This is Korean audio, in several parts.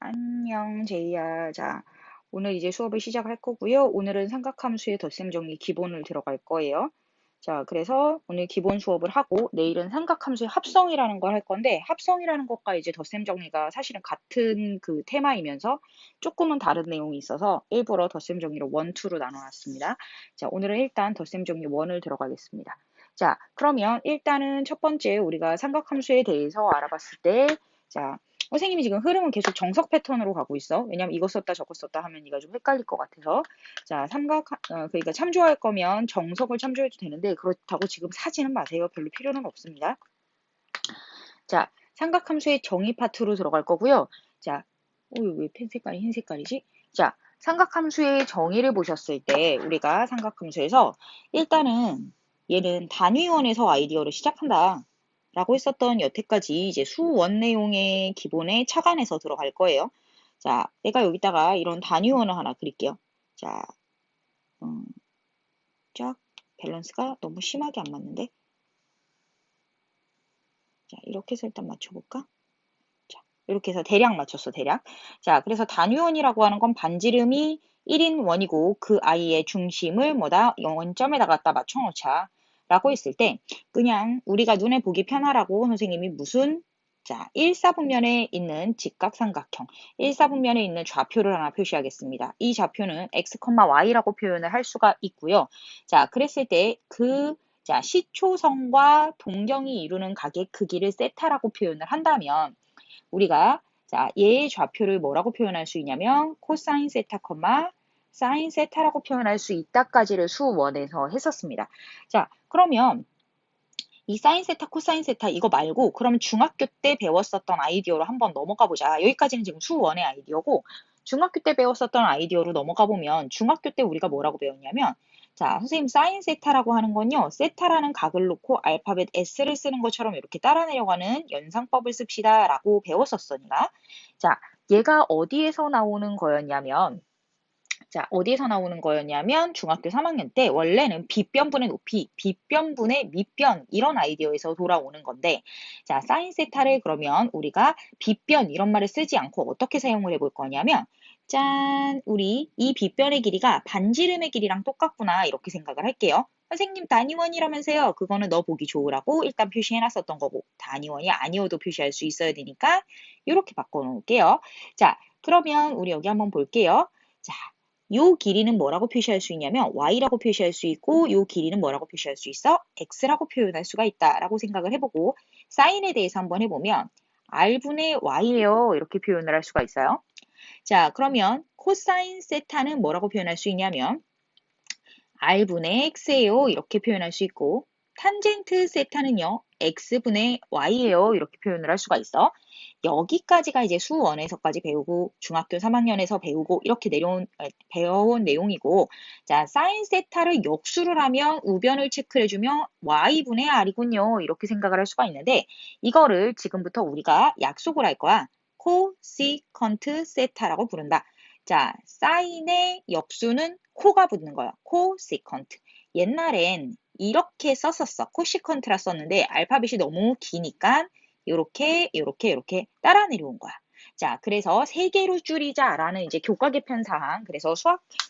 안녕, 제이야. 자, 오늘 이제 수업을 시작할 거고요. 오늘은 삼각함수의 덧셈 정리 기본을 들어갈 거예요. 자, 그래서 오늘 기본 수업을 하고 내일은 삼각함수의 합성이라는 걸 할 건데 합성이라는 것과 이제 덧셈 정리가 사실은 같은 그 테마이면서 조금은 다른 내용이 있어서 일부러 덧셈 정리를 1, 2로 나눠놨습니다. 자, 오늘은 일단 덧셈 정리 1을 들어가겠습니다. 자, 그러면 일단은 첫 번째 우리가 삼각함수에 대해서 알아봤을 때 자, 선생님이 지금 흐름은 계속 정석 패턴으로 가고 있어. 왜냐면 이거 썼다 저거 썼다 하면 네가 좀 헷갈릴 것 같아서. 자, 그러니까 참조할 거면 정석을 참조해도 되는데 그렇다고 지금 사지는 마세요. 별로 필요는 없습니다. 자, 삼각함수의 정의 파트로 들어갈 거고요. 자, 왜 펜 색깔이 흰 색깔이지? 자, 삼각함수의 정의를 보셨을 때 우리가 삼각함수에서 일단은 얘는 단위원에서 아이디어를 시작한다. 라고 했었던 여태까지 이제 수원 내용의 기본에 착안해서 들어갈 거예요. 자, 내가 여기다가 이런 단위원을 하나 그릴게요. 자, 쫙 밸런스가 너무 심하게 안 맞는데? 자, 이렇게 해서 일단 맞춰볼까? 자, 이렇게 해서 대략 맞췄어, 대략. 자, 그래서 단위원이라고 하는 건 반지름이 1인 원이고 그 아이의 중심을 뭐다? 0점에다 갖다 맞춰놓자. 라고 했을 때 그냥 우리가 눈에 보기 편하라고 선생님이 무슨 자, 1사분면에 있는 직각삼각형, 1사분면에 있는 좌표를 하나 표시하겠습니다. 이 좌표는 x, y라고 표현을 할 수가 있고요. 자, 그랬을 때 자, 시초선과 동경이 이루는 각의 크기를 세타라고 표현을 한다면 우리가 자, 얘의 좌표를 뭐라고 표현할 수 있냐면 코사인 세타, 사인 세타라고 표현할 수 있다까지를 수원에서 했었습니다. 자, 그러면 이 사인 세타, 코사인 세타 이거 말고 그러면 중학교 때 배웠었던 아이디어로 한번 넘어가 보자. 여기까지는 지금 수원의 아이디어고 중학교 때 배웠었던 아이디어로 넘어가 보면 중학교 때 우리가 뭐라고 배웠냐면 자, 선생님 사인 세타라고 하는 건요. 세타라는 각을 놓고 알파벳 S를 쓰는 것처럼 이렇게 따라 내려가는 연상법을 씁시다 라고 배웠었으니까 자, 얘가 어디에서 나오는 거였냐면 자, 어디에서 나오는 거였냐면 중학교 3학년 때 원래는 빗변분의 높이, 빗변분의 밑변 이런 아이디어에서 돌아오는 건데 자, 사인 세타를 그러면 우리가 빗변 이런 말을 쓰지 않고 어떻게 사용을 해볼 거냐면 짠, 우리 이 빗변의 길이가 반지름의 길이랑 똑같구나 이렇게 생각을 할게요. 선생님 단위원이라면서요. 그거는 너 보기 좋으라고 일단 표시해놨었던 거고 단위원이 아니어도 표시할 수 있어야 되니까 이렇게 바꿔놓을게요. 자, 그러면 우리 여기 한번 볼게요. 자, 요 길이는 뭐라고 표시할 수 있냐면 y라고 표시할 수 있고 요 길이는 뭐라고 표시할 수 있어? x라고 표현할 수가 있다라고 생각을 해보고 사인에 대해서 한번 해보면 r분의 y예요 이렇게 표현을 할 수가 있어요. 자, 그러면 코사인 세타는 뭐라고 표현할 수 있냐면 r분의 x예요 이렇게 표현할 수 있고 탄젠트 세타는요 x분의 y예요 이렇게 표현을 할 수가 있어. 여기까지가 이제 수1에서까지 배우고 중학교 3학년에서 배우고 이렇게 배워온 내용이고 자 사인 세타를 역수를 하면 우변을 체크해주면 y분의 r이군요 이렇게 생각을 할 수가 있는데 이거를 지금부터 우리가 약속을 할 거야. 코시컨트 세타라고 부른다. 자, 사인의 역수는 코가 붙는 거야. 코시컨트. 옛날엔 이렇게 썼었어. 코시컨트라 썼는데 알파벳이 너무 기니까 요렇게 따라 내려온 거야. 자, 그래서 세 개로 줄이자라는 이제 교과 개편 사항. 그래서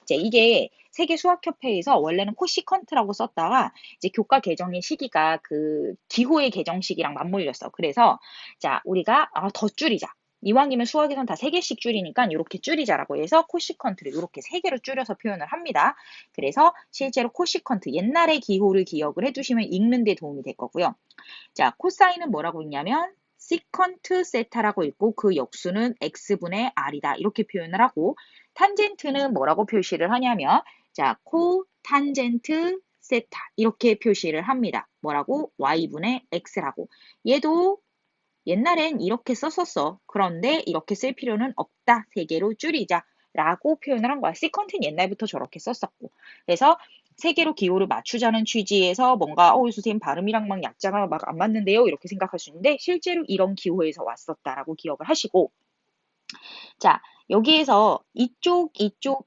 이제 이게 세계 수학협회에서 원래는 코시컨트라고 썼다가 이제 교과 개정의 시기가 그 기호의 개정 시기랑 맞물렸어. 그래서 자, 우리가 더 줄이자. 이왕이면 수학에선 다 3개씩 줄이니까 이렇게 줄이자라고 해서 코시컨트를 이렇게 3개로 줄여서 표현을 합니다. 그래서 실제로 코시컨트 옛날의 기호를 기억을 해두시면 읽는 데 도움이 될 거고요. 자, 코사인은 뭐라고 읽냐면 시컨트 세타라고 읽고 그 역수는 x분의 r이다. 이렇게 표현을 하고 탄젠트는 뭐라고 표시를 하냐면 자, 코탄젠트 세타 이렇게 표시를 합니다. 뭐라고? y분의 x라고. 얘도 옛날엔 이렇게 썼었어. 그런데 이렇게 쓸 필요는 없다. 3개로 줄이자. 라고 표현을 한 거야. 시컨트는 옛날부터 저렇게 썼었고. 그래서 3개로 기호를 맞추자는 취지에서 뭔가 선생님 발음이랑 막 약자가 막 안 맞는데요. 이렇게 생각할 수 있는데 실제로 이런 기호에서 왔었다라고 기억을 하시고 자, 여기에서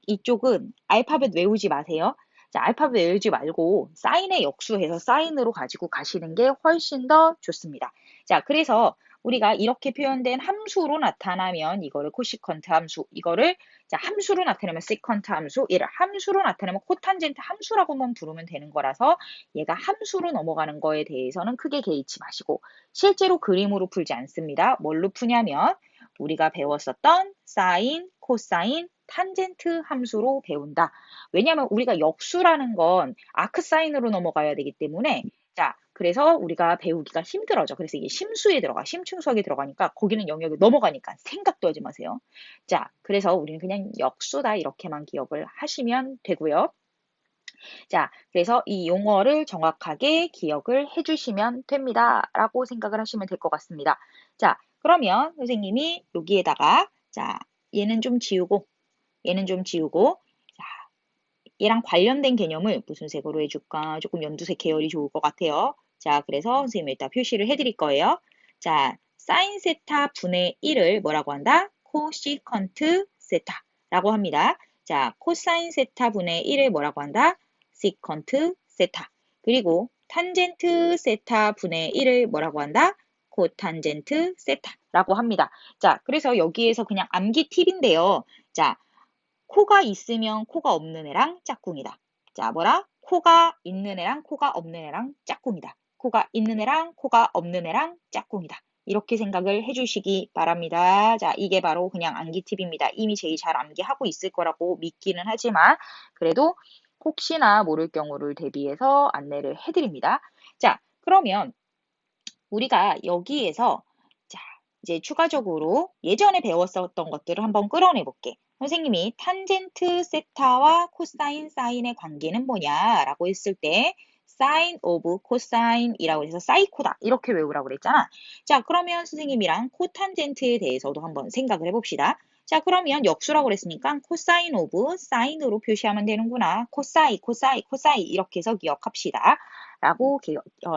이쪽은 알파벳 외우지 마세요. 자, 알파벳 외우지 말고 사인의 역수해서 사인으로 가지고 가시는 게 훨씬 더 좋습니다. 자, 그래서 우리가 이렇게 표현된 함수로 나타나면 이거를 코시컨트 함수, 이거를 자, 함수로 나타내면 세컨트 함수, 얘를 함수로 나타내면 코탄젠트 함수라고만 부르면 되는 거라서 얘가 함수로 넘어가는 거에 대해서는 크게 개의치 마시고 실제로 그림으로 풀지 않습니다. 뭘로 푸냐면 우리가 배웠었던 사인, 코사인, 탄젠트 함수로 배운다. 왜냐하면 우리가 역수라는 건 아크사인으로 넘어가야 되기 때문에 자, 그래서 우리가 배우기가 힘들어져. 그래서 이게 심수에 들어가, 심층수학에 들어가니까 거기는 영역이 넘어가니까 생각도 하지 마세요. 자, 그래서 우리는 그냥 역수다 이렇게만 기억을 하시면 되고요. 자, 그래서 이 용어를 정확하게 기억을 해주시면 됩니다. 라고 생각을 하시면 될 것 같습니다. 자, 그러면 선생님이 여기에다가 자, 얘는 좀 지우고 얘는 좀 지우고 자, 얘랑 관련된 개념을 무슨 색으로 해줄까? 조금 연두색 계열이 좋을 것 같아요. 자, 그래서 선생님이 일단 표시를 해드릴 거예요. 자, 사인 세타 분의 1을 뭐라고 한다? 코시컨트 세타라고 합니다. 자, 코사인 세타 분의 1을 뭐라고 한다? 시컨트 세타. 그리고 탄젠트 세타 분의 1을 뭐라고 한다? 코탄젠트 세타라고 합니다. 자, 그래서 여기에서 그냥 암기 팁인데요. 자, 코가 있으면 코가 없는 애랑 짝꿍이다. 자, 뭐라? 코가 있는 애랑 코가 없는 애랑 짝꿍이다. 코가 있는 애랑 코가 없는 애랑 짝꿍이다. 이렇게 생각을 해주시기 바랍니다. 자, 이게 바로 그냥 암기 팁입니다. 이미 제일 잘 암기하고 있을 거라고 믿기는 하지만 그래도 혹시나 모를 경우를 대비해서 안내를 해드립니다. 자, 그러면 우리가 여기에서 자, 이제 추가적으로 예전에 배웠었던 것들을 한번 끌어내 볼게. 선생님이 탄젠트 세타와 코사인 사인의 관계는 뭐냐라고 했을 때 사인 오브 코사인이라고 해서 사이코다 이렇게 외우라고 그랬잖아. 자, 그러면 선생님이랑 코탄젠트에 대해서도 한번 생각을 해봅시다. 자, 그러면 역수라고 그랬으니까 코사인 오브 사인으로 표시하면 되는구나. 코사이, 코사이, 코사이 이렇게 해서 기억합시다. 라고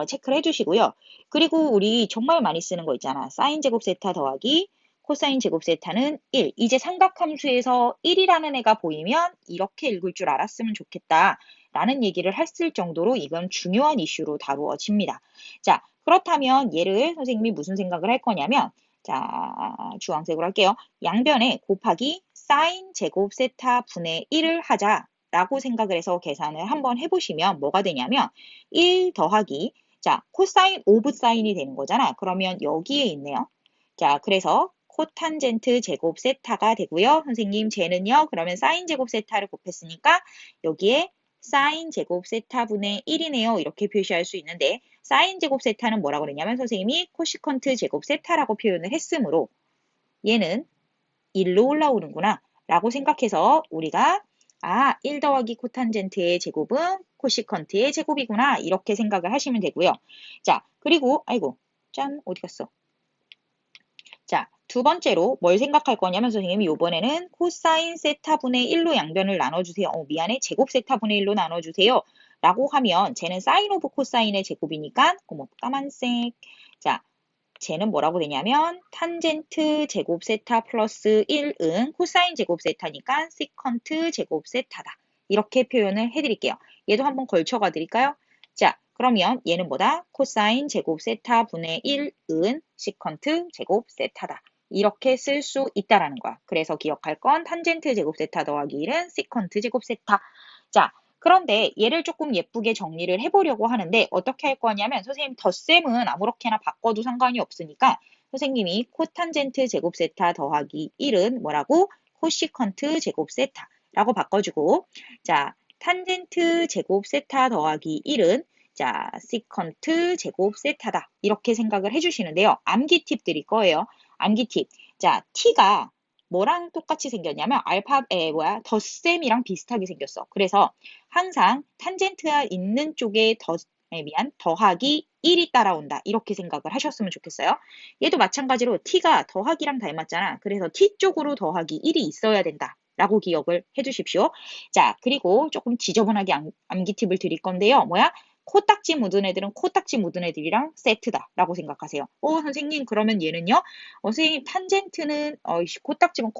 체크를 해주시고요. 그리고 우리 정말 많이 쓰는 거 있잖아. 사인 제곱 세타 더하기 코사인 제곱 세타는 1. 이제 삼각함수에서 1이라는 애가 보이면 이렇게 읽을 줄 알았으면 좋겠다. 라는 얘기를 했을 정도로 이건 중요한 이슈로 다루어집니다. 자, 그렇다면 얘를 선생님이 무슨 생각을 할 거냐면 자, 주황색으로 할게요. 양변에 곱하기 사인 제곱 세타 분의 1을 하자. 라고 생각을 해서 계산을 한번 해보시면 뭐가 되냐면 1 더하기 자 코사인 오브 사인이 되는 거잖아. 그러면 여기에 있네요. 자 그래서 코탄젠트 제곱 세타가 되고요. 선생님 쟤는요. 그러면 사인 제곱 세타를 곱했으니까 여기에 사인 제곱 세타분의 1이네요. 이렇게 표시할 수 있는데 사인 제곱 세타는 뭐라고 그랬냐면 선생님이 코시컨트 제곱 세타라고 표현을 했으므로 얘는 1로 올라오는구나 라고 생각해서 우리가 1 더하기 코탄젠트의 제곱은 코시컨트의 제곱이구나 이렇게 생각을 하시면 되고요. 자, 그리고 아이고 짠 어디 갔어? 자, 두 번째로 뭘 생각할 거냐면 선생님이 이번에는 코사인 세타분의 1로 양변을 나눠주세요. 미안해. 제곱 세타분의 1로 나눠주세요. 라고 하면 쟤는 사인 오브 코사인의 제곱이니까 어머 까만색. 자, 쟤는 뭐라고 되냐면 탄젠트 제곱 세타 플러스 1은 코사인 제곱 세타니까 시컨트 제곱 세타다. 이렇게 표현을 해드릴게요. 얘도 한번 걸쳐가 드릴까요? 자, 그러면 얘는 뭐다? 코사인 제곱 세타 분의 1은 시컨트 제곱 세타다. 이렇게 쓸 수 있다라는 거야. 그래서 기억할 건 탄젠트 제곱 세타 더하기 1은 시컨트 제곱 세타. 자, 그런데 얘를 조금 예쁘게 정리를 해보려고 하는데 어떻게 할 거냐면 선생님 덧셈은 아무렇게나 바꿔도 상관이 없으니까 선생님이 코탄젠트 제곱 세타 더하기 1은 뭐라고? 코시컨트 제곱 세타라고 바꿔주고 자 탄젠트 제곱 세타 더하기 1은 자 시컨트 제곱 세타다 이렇게 생각을 해주시는데요. 암기 팁 드릴 거예요. 암기 팁. 자 t가 뭐랑 똑같이 생겼냐면 덧셈이랑 비슷하게 생겼어. 그래서 항상 탄젠트가 있는 쪽에 더하기 1이 따라온다. 이렇게 생각을 하셨으면 좋겠어요. 얘도 마찬가지로 t가 더하기랑 닮았잖아. 그래서 t 쪽으로 더하기 1이 있어야 된다. 라고 기억을 해주십시오. 자, 그리고 조금 지저분하게 암기 팁을 드릴 건데요. 뭐야? 코딱지 묻은 애들은 코딱지 묻은 애들이랑 세트다 라고 생각하세요. 선생님 그러면 얘는요? 선생님 탄젠트는 코딱지면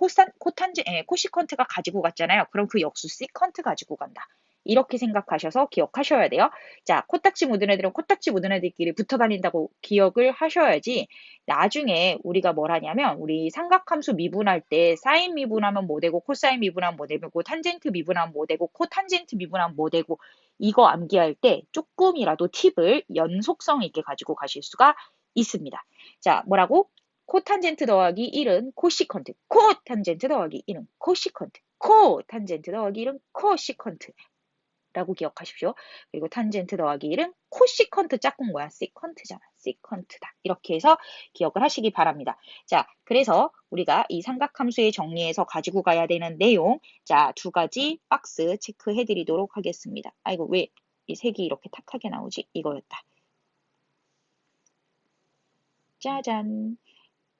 코시컨트가 가지고 갔잖아요. 그럼 그 역수 시컨트 가지고 간다. 이렇게 생각하셔서 기억하셔야 돼요. 자, 코딱지 묻은 애들은 코딱지 묻은 애들끼리 붙어 다닌다고 기억을 하셔야지 나중에 우리가 뭘 하냐면 우리 삼각함수 미분할 때 사인 미분하면 뭐 되고 코사인 미분하면 뭐 되고 탄젠트 미분하면 뭐 되고 코탄젠트 미분하면 뭐 되고 이거 암기할 때 조금이라도 팁을 연속성 있게 가지고 가실 수가 있습니다. 자, 뭐라고? 코탄젠트 더하기 1은 코시컨트, 코탄젠트 더하기 1은 코시컨트, 코탄젠트 더하기 1은 코시컨트 라고 기억하십시오. 그리고 탄젠트 더하기 1은 코시컨트 짝꿍 뭐야? 시컨트잖아. 시컨트다. 이렇게 해서 기억을 하시기 바랍니다. 자, 그래서 우리가 이 삼각함수의 정리해서 가지고 가야 되는 내용, 자, 두 가지 박스 체크해 드리도록 하겠습니다. 아이고, 왜 이 색이 이렇게 탁하게 나오지? 이거였다. 짜잔.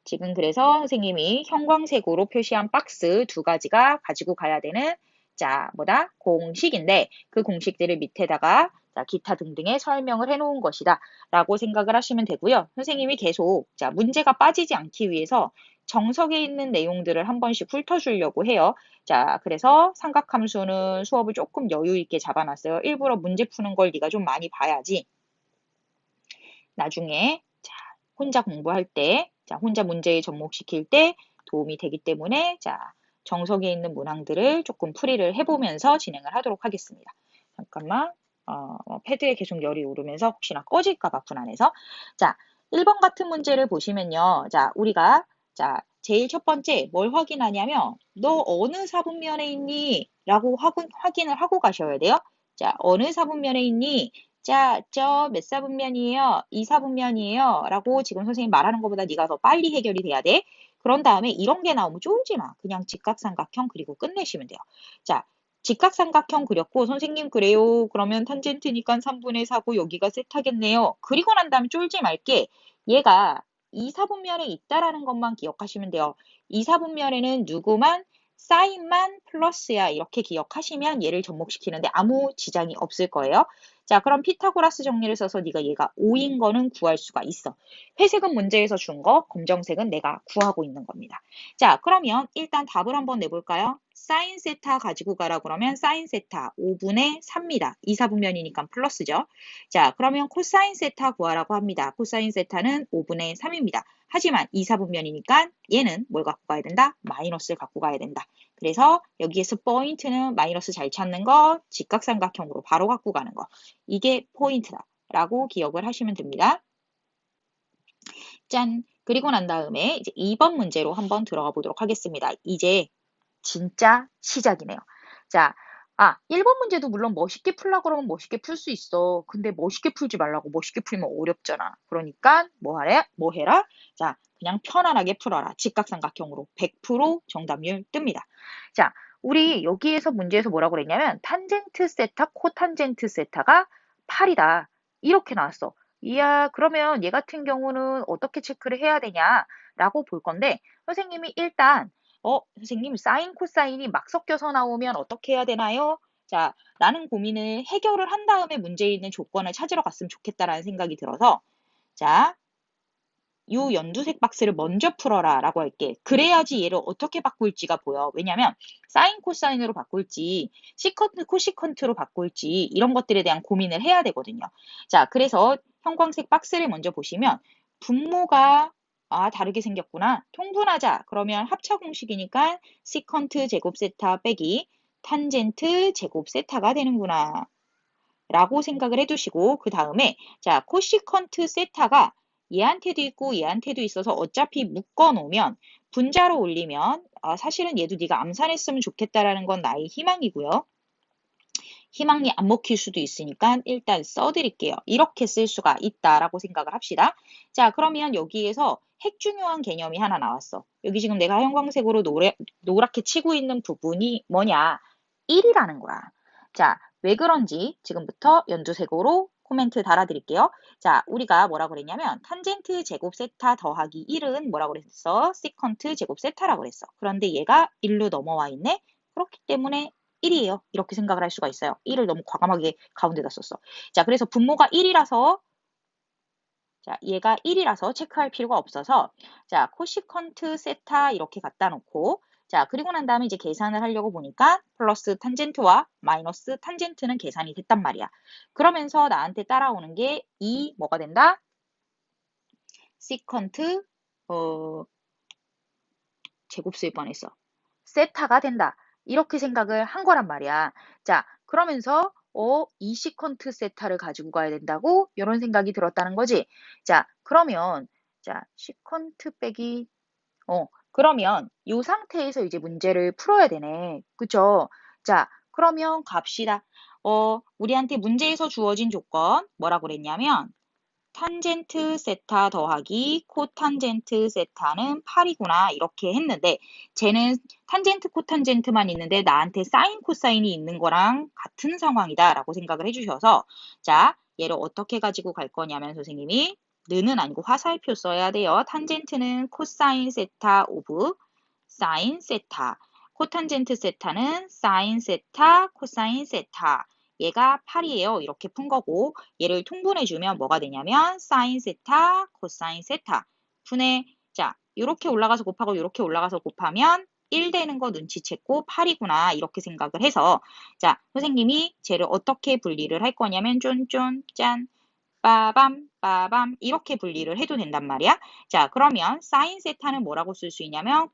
지금 그래서 선생님이 형광색으로 표시한 박스 두 가지가 가지고 가야 되는 자, 뭐다? 공식인데 그 공식들을 밑에다가 자, 기타 등등의 설명을 해놓은 것이다 라고 생각을 하시면 되고요. 선생님이 계속 자, 문제가 빠지지 않기 위해서 정석에 있는 내용들을 한 번씩 훑어주려고 해요. 자, 그래서 삼각함수는 수업을 조금 여유 있게 잡아놨어요. 일부러 문제 푸는 걸 네가 좀 많이 봐야지. 나중에 자, 혼자 공부할 때, 자, 혼자 문제에 접목시킬 때 도움이 되기 때문에 자, 정석에 있는 문항들을 조금 풀이를 해보면서 진행을 하도록 하겠습니다. 잠깐만, 패드에 계속 열이 오르면서 혹시나 꺼질까봐 불안해서. 자, 1번 같은 문제를 보시면요. 자, 우리가, 자, 제일 첫 번째 뭘 확인하냐면, 너 어느 사분면에 있니? 라고 확인을 하고 가셔야 돼요. 자, 어느 사분면에 있니? 자, 저 몇 사분면이에요? 2사분면이에요. 라고 지금 선생님 말하는 것보다 네가 더 빨리 해결이 돼야 돼. 그런 다음에 이런 게 나오면 쫄지 마. 그냥 직각삼각형 그리고 끝내시면 돼요. 자, 직각삼각형 그렸고 선생님 그래요. 그러면 탄젠트니까 3분의 4고 여기가 세타겠네요. 그리고 난 다음에 쫄지 말게. 얘가 2사분면에 있다라는 것만 기억하시면 돼요. 2사분면에는 누구만? 사인만 플러스야. 이렇게 기억하시면 얘를 접목시키는데 아무 지장이 없을 거예요. 자, 그럼 피타고라스 정리를 써서 네가 얘가 5인 거는 구할 수가 있어. 회색은 문제에서 준 거, 검정색은 내가 구하고 있는 겁니다. 자, 그러면 일단 답을 한번 내볼까요? 사인 세타 가지고 가라 그러면 사인 세타 5분의 3입니다. 2사분면이니까 플러스죠. 자, 그러면 코사인 세타 구하라고 합니다. 코사인 세타는 5분의 3입니다. 하지만 2사분면이니까 얘는 뭘 갖고 가야 된다? 마이너스를 갖고 가야 된다. 그래서 여기에서 포인트는 마이너스 잘 찾는 거, 직각삼각형으로 바로 갖고 가는 거. 이게 포인트다라고 기억을 하시면 됩니다. 짠! 그리고 난 다음에 이제 2번 문제로 한번 들어가 보도록 하겠습니다. 이제 진짜 시작이네요. 자, 1번 문제도 물론 멋있게 풀라고 그러면 멋있게 풀 수 있어. 근데 멋있게 풀지 말라고 멋있게 풀면 어렵잖아. 그러니까 뭐 해라? 자, 그냥 편안하게 풀어라. 직각삼각형으로 100% 정답률 뜹니다. 자, 우리 여기에서 문제에서 뭐라고 그랬냐면 탄젠트 세타, 코탄젠트 세타가 8이다. 이렇게 나왔어. 이야, 그러면 얘 같은 경우는 어떻게 체크를 해야 되냐라고 볼 건데 선생님이 일단 선생님, 사인, 코사인이 막 섞여서 나오면 어떻게 해야 되나요? 자, 라는 고민을 해결을 한 다음에 문제에 있는 조건을 찾으러 갔으면 좋겠다라는 생각이 들어서, 자, 요 연두색 박스를 먼저 풀어라 라고 할게. 그래야지 얘를 어떻게 바꿀지가 보여. 왜냐면, 사인, 코사인으로 바꿀지, 시컨트, 코시컨트로 바꿀지, 이런 것들에 대한 고민을 해야 되거든요. 자, 그래서 형광색 박스를 먼저 보시면, 분모가 다르게 생겼구나. 통분하자. 그러면 합차 공식이니까 시컨트 제곱 세타 빼기 탄젠트 제곱 세타가 되는구나. 라고 생각을 해두시고 그 다음에 자 코시컨트 세타가 얘한테도 있고 얘한테도 있어서 어차피 묶어 놓으면 분자로 올리면 사실은 얘도 네가 암산했으면 좋겠다라는 건 나의 희망이고요. 희망이 안 먹힐 수도 있으니까 일단 써드릴게요. 이렇게 쓸 수가 있다라고 생각을 합시다. 자, 그러면 여기에서 핵중요한 개념이 하나 나왔어. 여기 지금 내가 형광색으로 노랗게 치고 있는 부분이 뭐냐? 1이라는 거야. 자, 왜 그런지 지금부터 연두색으로 코멘트 달아드릴게요. 자, 우리가 뭐라고 그랬냐면 탄젠트 제곱 세타 더하기 1은 뭐라고 그랬어? 시컨트 제곱 세타라고 그랬어. 그런데 얘가 1로 넘어와 있네? 그렇기 때문에 1이에요. 이렇게 생각을 할 수가 있어요. 1을 너무 과감하게 가운데다 썼어. 자, 그래서 분모가 1이라서 자, 얘가 1이라서 체크할 필요가 없어서 자, 코시컨트 세타 이렇게 갖다 놓고 자, 그리고 난 다음에 이제 계산을 하려고 보니까 플러스 탄젠트와 마이너스 탄젠트는 계산이 됐단 말이야. 그러면서 나한테 따라오는 게 이 뭐가 된다? 시컨트 제곱 쓸 뻔했어. 세타가 된다. 이렇게 생각을 한 거란 말이야. 자, 그러면서 이 시컨트 세타를 가지고 가야 된다고 이런 생각이 들었다는 거지. 자, 그러면 자, 시컨트 빼기 그러면 이 상태에서 이제 문제를 풀어야 되네. 그쵸? 자, 그러면 갑시다. 우리한테 문제에서 주어진 조건 뭐라고 그랬냐면 탄젠트 세타 더하기 코탄젠트 세타는 8이구나 이렇게 했는데 쟤는 탄젠트 코탄젠트만 있는데 나한테 사인 코사인이 있는 거랑 같은 상황이다 라고 생각을 해주셔서 자 얘를 어떻게 가지고 갈 거냐면 선생님이 는은 아니고 화살표 써야 돼요. 탄젠트는 코사인 세타 오브 사인 세타 코탄젠트 세타는 사인 세타 코사인 세타 얘가 8이에요. 이렇게 푼 거고 얘를 통분해주면 뭐가 되냐면 사인 세타, 코사인 세타 분의 자 이렇게 올라가서 곱하고 이렇게 올라가서 곱하면 1 되는 거 눈치챘고 8이구나 이렇게 생각을 해서 자 선생님이 쟤를 어떻게 분리를 할 거냐면 쫀쫀 짠 빠밤 빠밤 이렇게 분리를 해도 된단 말이야. 자 그러면 사인 세타는 뭐라고 쓸 수 있냐면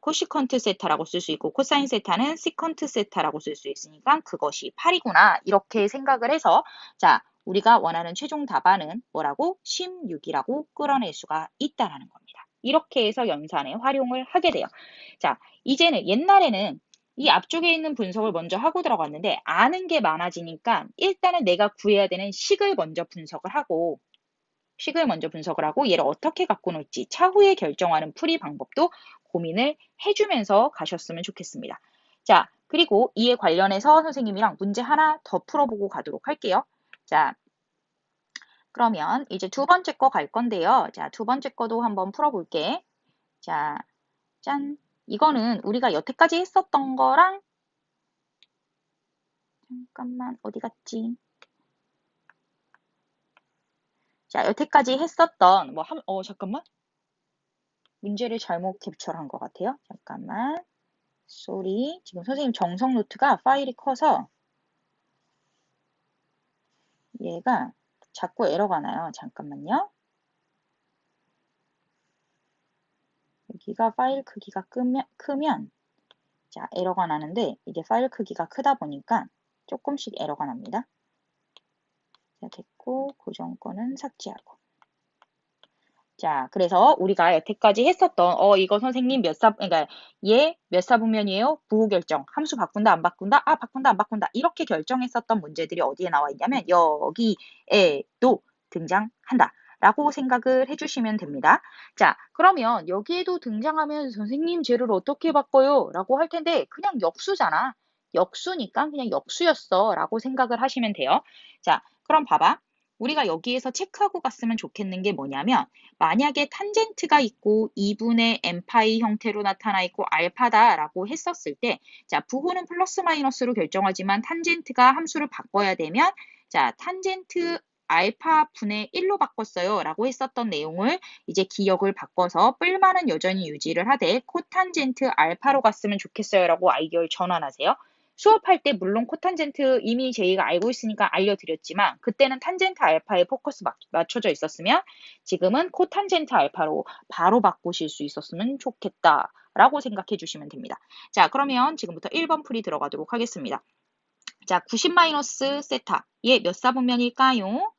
코시컨트 세타라고 쓸 수 있고 코사인 세타는 시컨트 세타라고 쓸 수 있으니까 그것이 8이구나 이렇게 생각을 해서 자 우리가 원하는 최종 답안은 뭐라고? 16이라고 끌어낼 수가 있다라는 겁니다. 이렇게 해서 연산에 활용을 하게 돼요. 자 이제는 옛날에는 이 앞쪽에 있는 분석을 먼저 하고 들어갔는데 아는 게 많아지니까 일단은 내가 구해야 되는 식을 먼저 분석을 하고 얘를 어떻게 갖고 놀지 차후에 결정하는 풀이 방법도 고민을 해주면서 가셨으면 좋겠습니다. 자, 그리고 이에 관련해서 선생님이랑 문제 하나 더 풀어보고 가도록 할게요. 자, 그러면 이제 두 번째 거 갈 건데요. 자, 두 번째 거도 한번 풀어볼게. 자, 짠. 이거는 우리가 여태까지 했었던 거랑 잠깐만 어디 갔지? 자, 여태까지 했었던 잠깐만. 문제를 잘못 캡처한 것 같아요. 잠깐만. 쏘리. 지금 선생님 정성 노트가 파일이 커서 얘가 자꾸 에러가 나요. 잠깐만요. 여기가 파일 크기가 크면 자, 에러가 나는데 이게 파일 크기가 크다 보니까 조금씩 에러가 납니다. 자, 됐고 고정 거는 삭제하고 자, 그래서 우리가 여태까지 했었던 이거 선생님 그러니까 얘 몇 사분면이에요? 부호결정. 함수 바꾼다 안 바꾼다? 아, 바꾼다 안 바꾼다. 이렇게 결정했었던 문제들이 어디에 나와 있냐면 여기에도 등장한다. 라고 생각을 해주시면 됩니다. 자, 그러면 여기에도 등장하면 선생님 쟤를 어떻게 바꿔요? 라고 할 텐데 그냥 역수잖아. 역수니까 그냥 역수였어. 라고 생각을 하시면 돼요. 자, 그럼 봐봐. 우리가 여기에서 체크하고 갔으면 좋겠는 게 뭐냐면 만약에 탄젠트가 있고 2분의 n파이 형태로 나타나 있고 알파다라고 했었을 때 자, 부호는 플러스 마이너스로 결정하지만 탄젠트가 함수를 바꿔야 되면 자, 탄젠트 알파 분의 1로 바꿨어요 라고 했었던 내용을 이제 기억을 바꿔서 뿔만은 여전히 유지를 하되 코탄젠트 알파로 갔으면 좋겠어요 라고 아이디어를 전환하세요. 수업할 때 물론 코탄젠트 이미 저희가 알고 있으니까 알려드렸지만 그때는 탄젠트 알파에 포커스 맞춰져 있었으면 지금은 코탄젠트 알파로 바로 바꾸실 수 있었으면 좋겠다라고 생각해 주시면 됩니다. 자, 그러면 지금부터 1번 풀이 들어가도록 하겠습니다. 자, 90- 세타. 얘 몇 사분면일까요?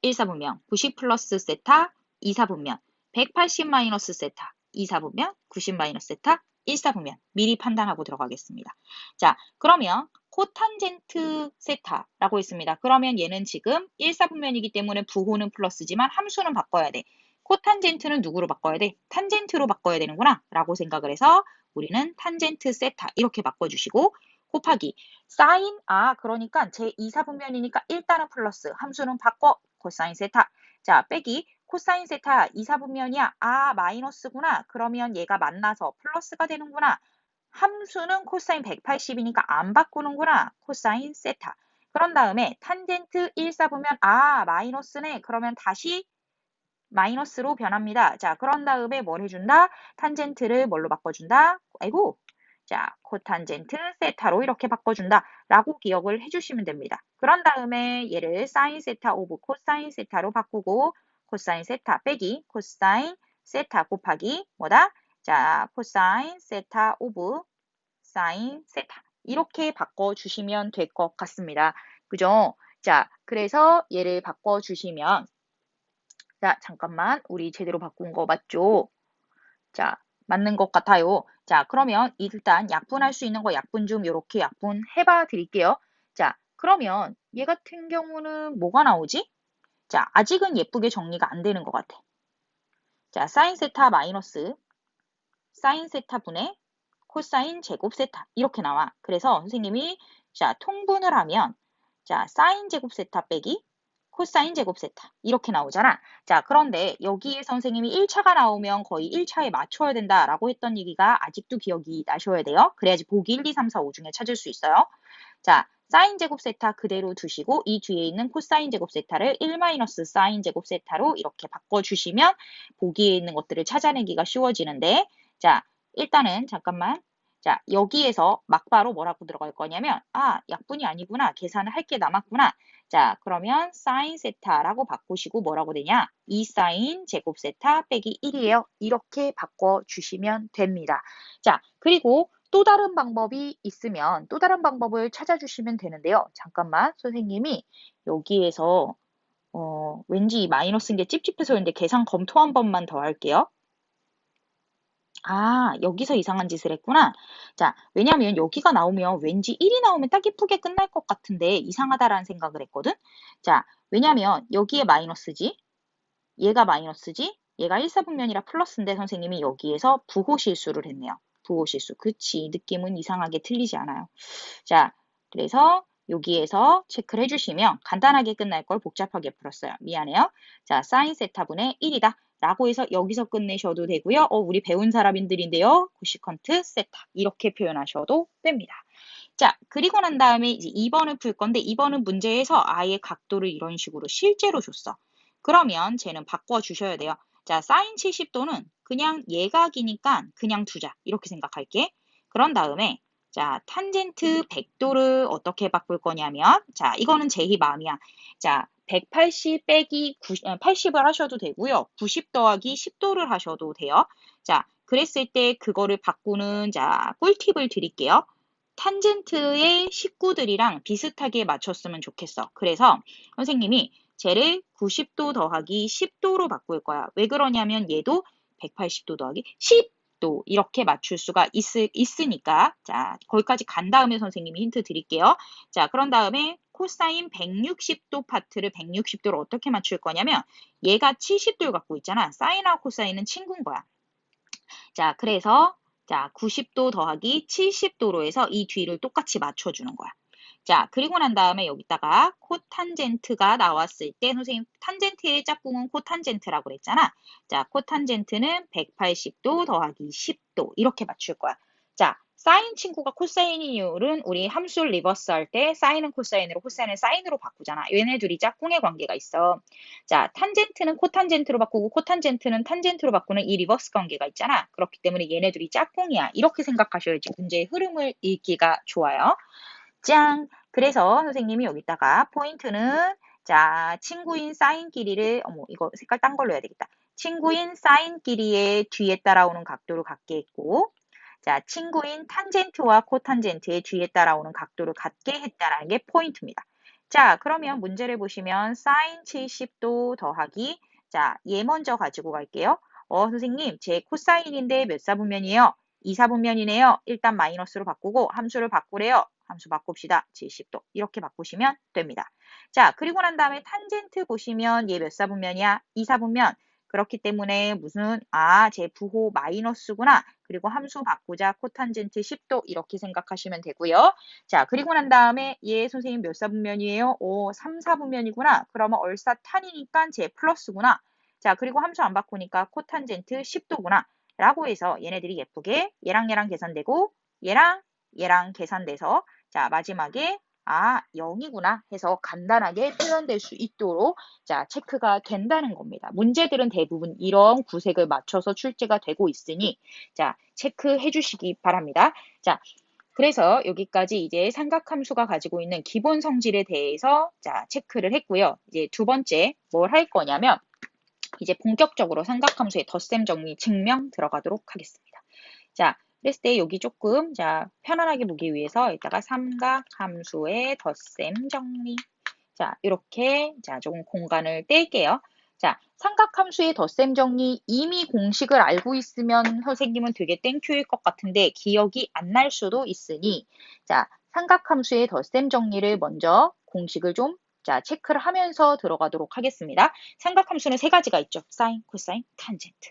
1사분면. 90 플러스 세타 2사분면. 180- 세타 2사분면. 90- 세타 1사분면. 미리 판단하고 들어가겠습니다. 자, 그러면 코탄젠트 세타라고 있습니다. 그러면 얘는 지금 1사분면이기 때문에 부호는 플러스지만 함수는 바꿔야 돼. 코탄젠트는 누구로 바꿔야 돼? 탄젠트로 바꿔야 되는구나 라고 생각을 해서 우리는 탄젠트 세타 이렇게 바꿔주시고 곱하기 사인 그러니까 제 2사분면이니까 일단은 플러스 함수는 바꿔 코사인 세타 자 빼기 코사인 세타 2사분면이야 마이너스구나 그러면 얘가 만나서 플러스가 되는구나 함수는 코사인 180이니까 안 바꾸는구나 코사인 세타 그런 다음에 탄젠트 1사분면 마이너스네 그러면 다시 마이너스로 변합니다. 자, 그런 다음에 뭘 해준다? 탄젠트를 뭘로 바꿔준다? 아이고, 자, 코탄젠트 세타로 이렇게 바꿔준다 라고 기억을 해주시면 됩니다. 그런 다음에 얘를 사인 세타 오브 코사인 세타로 바꾸고 코사인 세타 빼기 코사인 세타 곱하기 뭐다? 자, 코사인 세타 오브 사인 세타 이렇게 바꿔주시면 될 것 같습니다. 그죠? 자, 그래서 얘를 바꿔주시면 자, 잠깐만. 우리 제대로 바꾼 거 맞죠? 자, 맞는 것 같아요. 자, 그러면 일단 약분할 수 있는 거 약분 좀 이렇게 약분해봐 드릴게요. 자, 그러면 얘 같은 경우는 뭐가 나오지? 자, 아직은 예쁘게 정리가 안 되는 것 같아. 자, 사인 세타 마이너스 사인 세타 분의 코사인 제곱 세타 이렇게 나와. 그래서 선생님이 자, 통분을 하면 자, 사인 제곱 세타 빼기 코사인 제곱 세타 이렇게 나오잖아. 자, 그런데 여기에 선생님이 1차가 나오면 거의 1차에 맞춰야 된다라고 했던 얘기가 아직도 기억이 나셔야 돼요. 그래야지 보기 1, 2, 3, 4, 5 중에 찾을 수 있어요. 자, 사인 제곱 세타 그대로 두시고 이 뒤에 있는 코사인 제곱 세타를 1 마이너스 사인 제곱 세타로 이렇게 바꿔주시면 보기에 있는 것들을 찾아내기가 쉬워지는데 자, 일단은 잠깐만. 자, 여기에서 막바로 뭐라고 들어갈 거냐면 아, 약분이 아니구나. 계산을 할 게 남았구나. 자, 그러면 사인 세타라고 바꾸시고 뭐라고 되냐? 2 사인 제곱 세타 빼기 1이에요. 이렇게 바꿔주시면 됩니다. 자, 그리고 또 다른 방법이 있으면 또 다른 방법을 찾아주시면 되는데요. 잠깐만, 선생님이 여기에서 왠지 마이너스인 게 찝찝해서 그런데 계산 검토 한 번만 더 할게요. 아, 여기서 이상한 짓을 했구나. 자, 왜냐면 여기가 나오면 왠지 1이 나오면 딱 예쁘게 끝날 것 같은데 이상하다라는 생각을 했거든. 자, 왜냐면 여기에 마이너스지, 얘가 마이너스지, 얘가 1사분면이라 플러스인데 선생님이 여기에서 부호 실수를 했네요. 부호 실수. 그치, 느낌은 이상하게 틀리지 않아요. 자, 그래서 여기에서 체크를 해주시면 간단하게 끝날 걸 복잡하게 풀었어요. 미안해요. 자, 사인 세타분의 1이다. 라고 해서 여기서 끝내셔도 되고요. 우리 배운 사람들인데요. 코시컨트 세타. 이렇게 표현하셔도 됩니다. 자, 그리고 난 다음에 이제 2번을 풀 건데 2번은 문제에서 아예 각도를 이런 식으로 실제로 줬어. 그러면 쟤는 바꿔주셔야 돼요. 자, 사인 70도는 그냥 예각이니까 그냥 두자. 이렇게 생각할게. 그런 다음에 자, 탄젠트 100도를 어떻게 바꿀 거냐면 자, 이거는 제희 마음이야. 자, 180 빼기 80을 하셔도 되고요. 90 더하기 10도를 하셔도 돼요. 자, 그랬을 때 그거를 바꾸는 자, 꿀팁을 드릴게요. 탄젠트의 식구들이랑 비슷하게 맞췄으면 좋겠어. 그래서 선생님이 쟤를 90도 더하기 10도로 바꿀 거야. 왜 그러냐면 얘도 180도 더하기 10도 이렇게 맞출 수가 있으니까 자, 거기까지 간 다음에 선생님이 힌트 드릴게요. 자, 그런 다음에 코사인 160도 파트를 160도로 어떻게 맞출 거냐면 얘가 70도를 갖고 있잖아. 사인하고 코사인은 친구인 거야. 자, 그래서 자, 90도 더하기 70도로 해서 이 뒤를 똑같이 맞춰주는 거야. 자, 그리고 난 다음에 여기다가 코탄젠트가 나왔을 때 선생님 탄젠트의 짝꿍은 코탄젠트라고 그랬잖아. 자, 코탄젠트는 180도 더하기 10도 이렇게 맞출 거야. 자, 사인 친구가 코사인인 이유는 우리 함수를 리버스 할 때 사인은 코사인으로 코사인은 사인으로 바꾸잖아. 얘네 둘이 짝꿍의 관계가 있어. 자, 탄젠트는 코탄젠트로 바꾸고 코탄젠트는 탄젠트로 바꾸는 이 리버스 관계가 있잖아. 그렇기 때문에 얘네 둘이 짝꿍이야. 이렇게 생각하셔야지 문제의 흐름을 읽기가 좋아요. 짱! 그래서 선생님이 여기다가 포인트는 자, 친구인 사인끼리를 이거 색깔 딴 걸로 해야 되겠다. 친구인 사인끼리의 뒤에 따라오는 각도를 갖게 했고 자, 친구인 탄젠트와 코탄젠트의 뒤에 따라오는 각도를 갖게 했다라는 게 포인트입니다. 자, 그러면 문제를 보시면 사인 70도 더하기 자, 얘 먼저 가지고 갈게요. 선생님, 제 코사인인데 몇 사분면이에요? 2사분면이네요. 일단 마이너스로 바꾸고 함수를 바꾸래요. 함수 바꿉시다. 70도. 이렇게 바꾸시면 됩니다. 자, 그리고 난 다음에 탄젠트 보시면 얘 몇 사분면이야? 2사분면. 그렇기 때문에 무슨 제 부호 마이너스구나. 그리고 함수 바꾸자 코탄젠트 10도 이렇게 생각하시면 되고요. 자, 그리고 난 다음에 얘 선생님 몇 사분면이에요? 3, 4분면이구나. 그러면 얼싸 탄이니까 제 플러스구나. 자, 그리고 함수 안 바꾸니까 코탄젠트 10도구나. 라고 해서 얘네들이 예쁘게 얘랑 얘랑 계산되고 얘랑 얘랑 계산돼서 자, 마지막에 아, 0이구나 해서 간단하게 표현될 수 있도록 자, 체크가 된다는 겁니다. 문제들은 대부분 이런 구색을 맞춰서 출제가 되고 있으니 자, 체크해 주시기 바랍니다. 자, 그래서 여기까지 이제 삼각함수가 가지고 있는 기본 성질에 대해서 자, 체크를 했고요. 이제 두 번째 뭘 할 거냐면 이제 본격적으로 삼각함수의 덧셈 정리 증명 들어가도록 하겠습니다. 자, 그랬을 때 여기 조금 자, 편안하게 보기 위해서 이따가 삼각함수의 덧셈 정리. 자, 이렇게 자, 조금 공간을 뗄게요. 자, 삼각함수의 덧셈 정리 이미 공식을 알고 있으면 선생님은 되게 땡큐일 것 같은데 기억이 안 날 수도 있으니 자, 삼각함수의 덧셈 정리를 먼저 공식을 좀 자, 체크를 하면서 들어가도록 하겠습니다. 삼각함수는 세 가지가 있죠. 사인, 코사인, 탄젠트.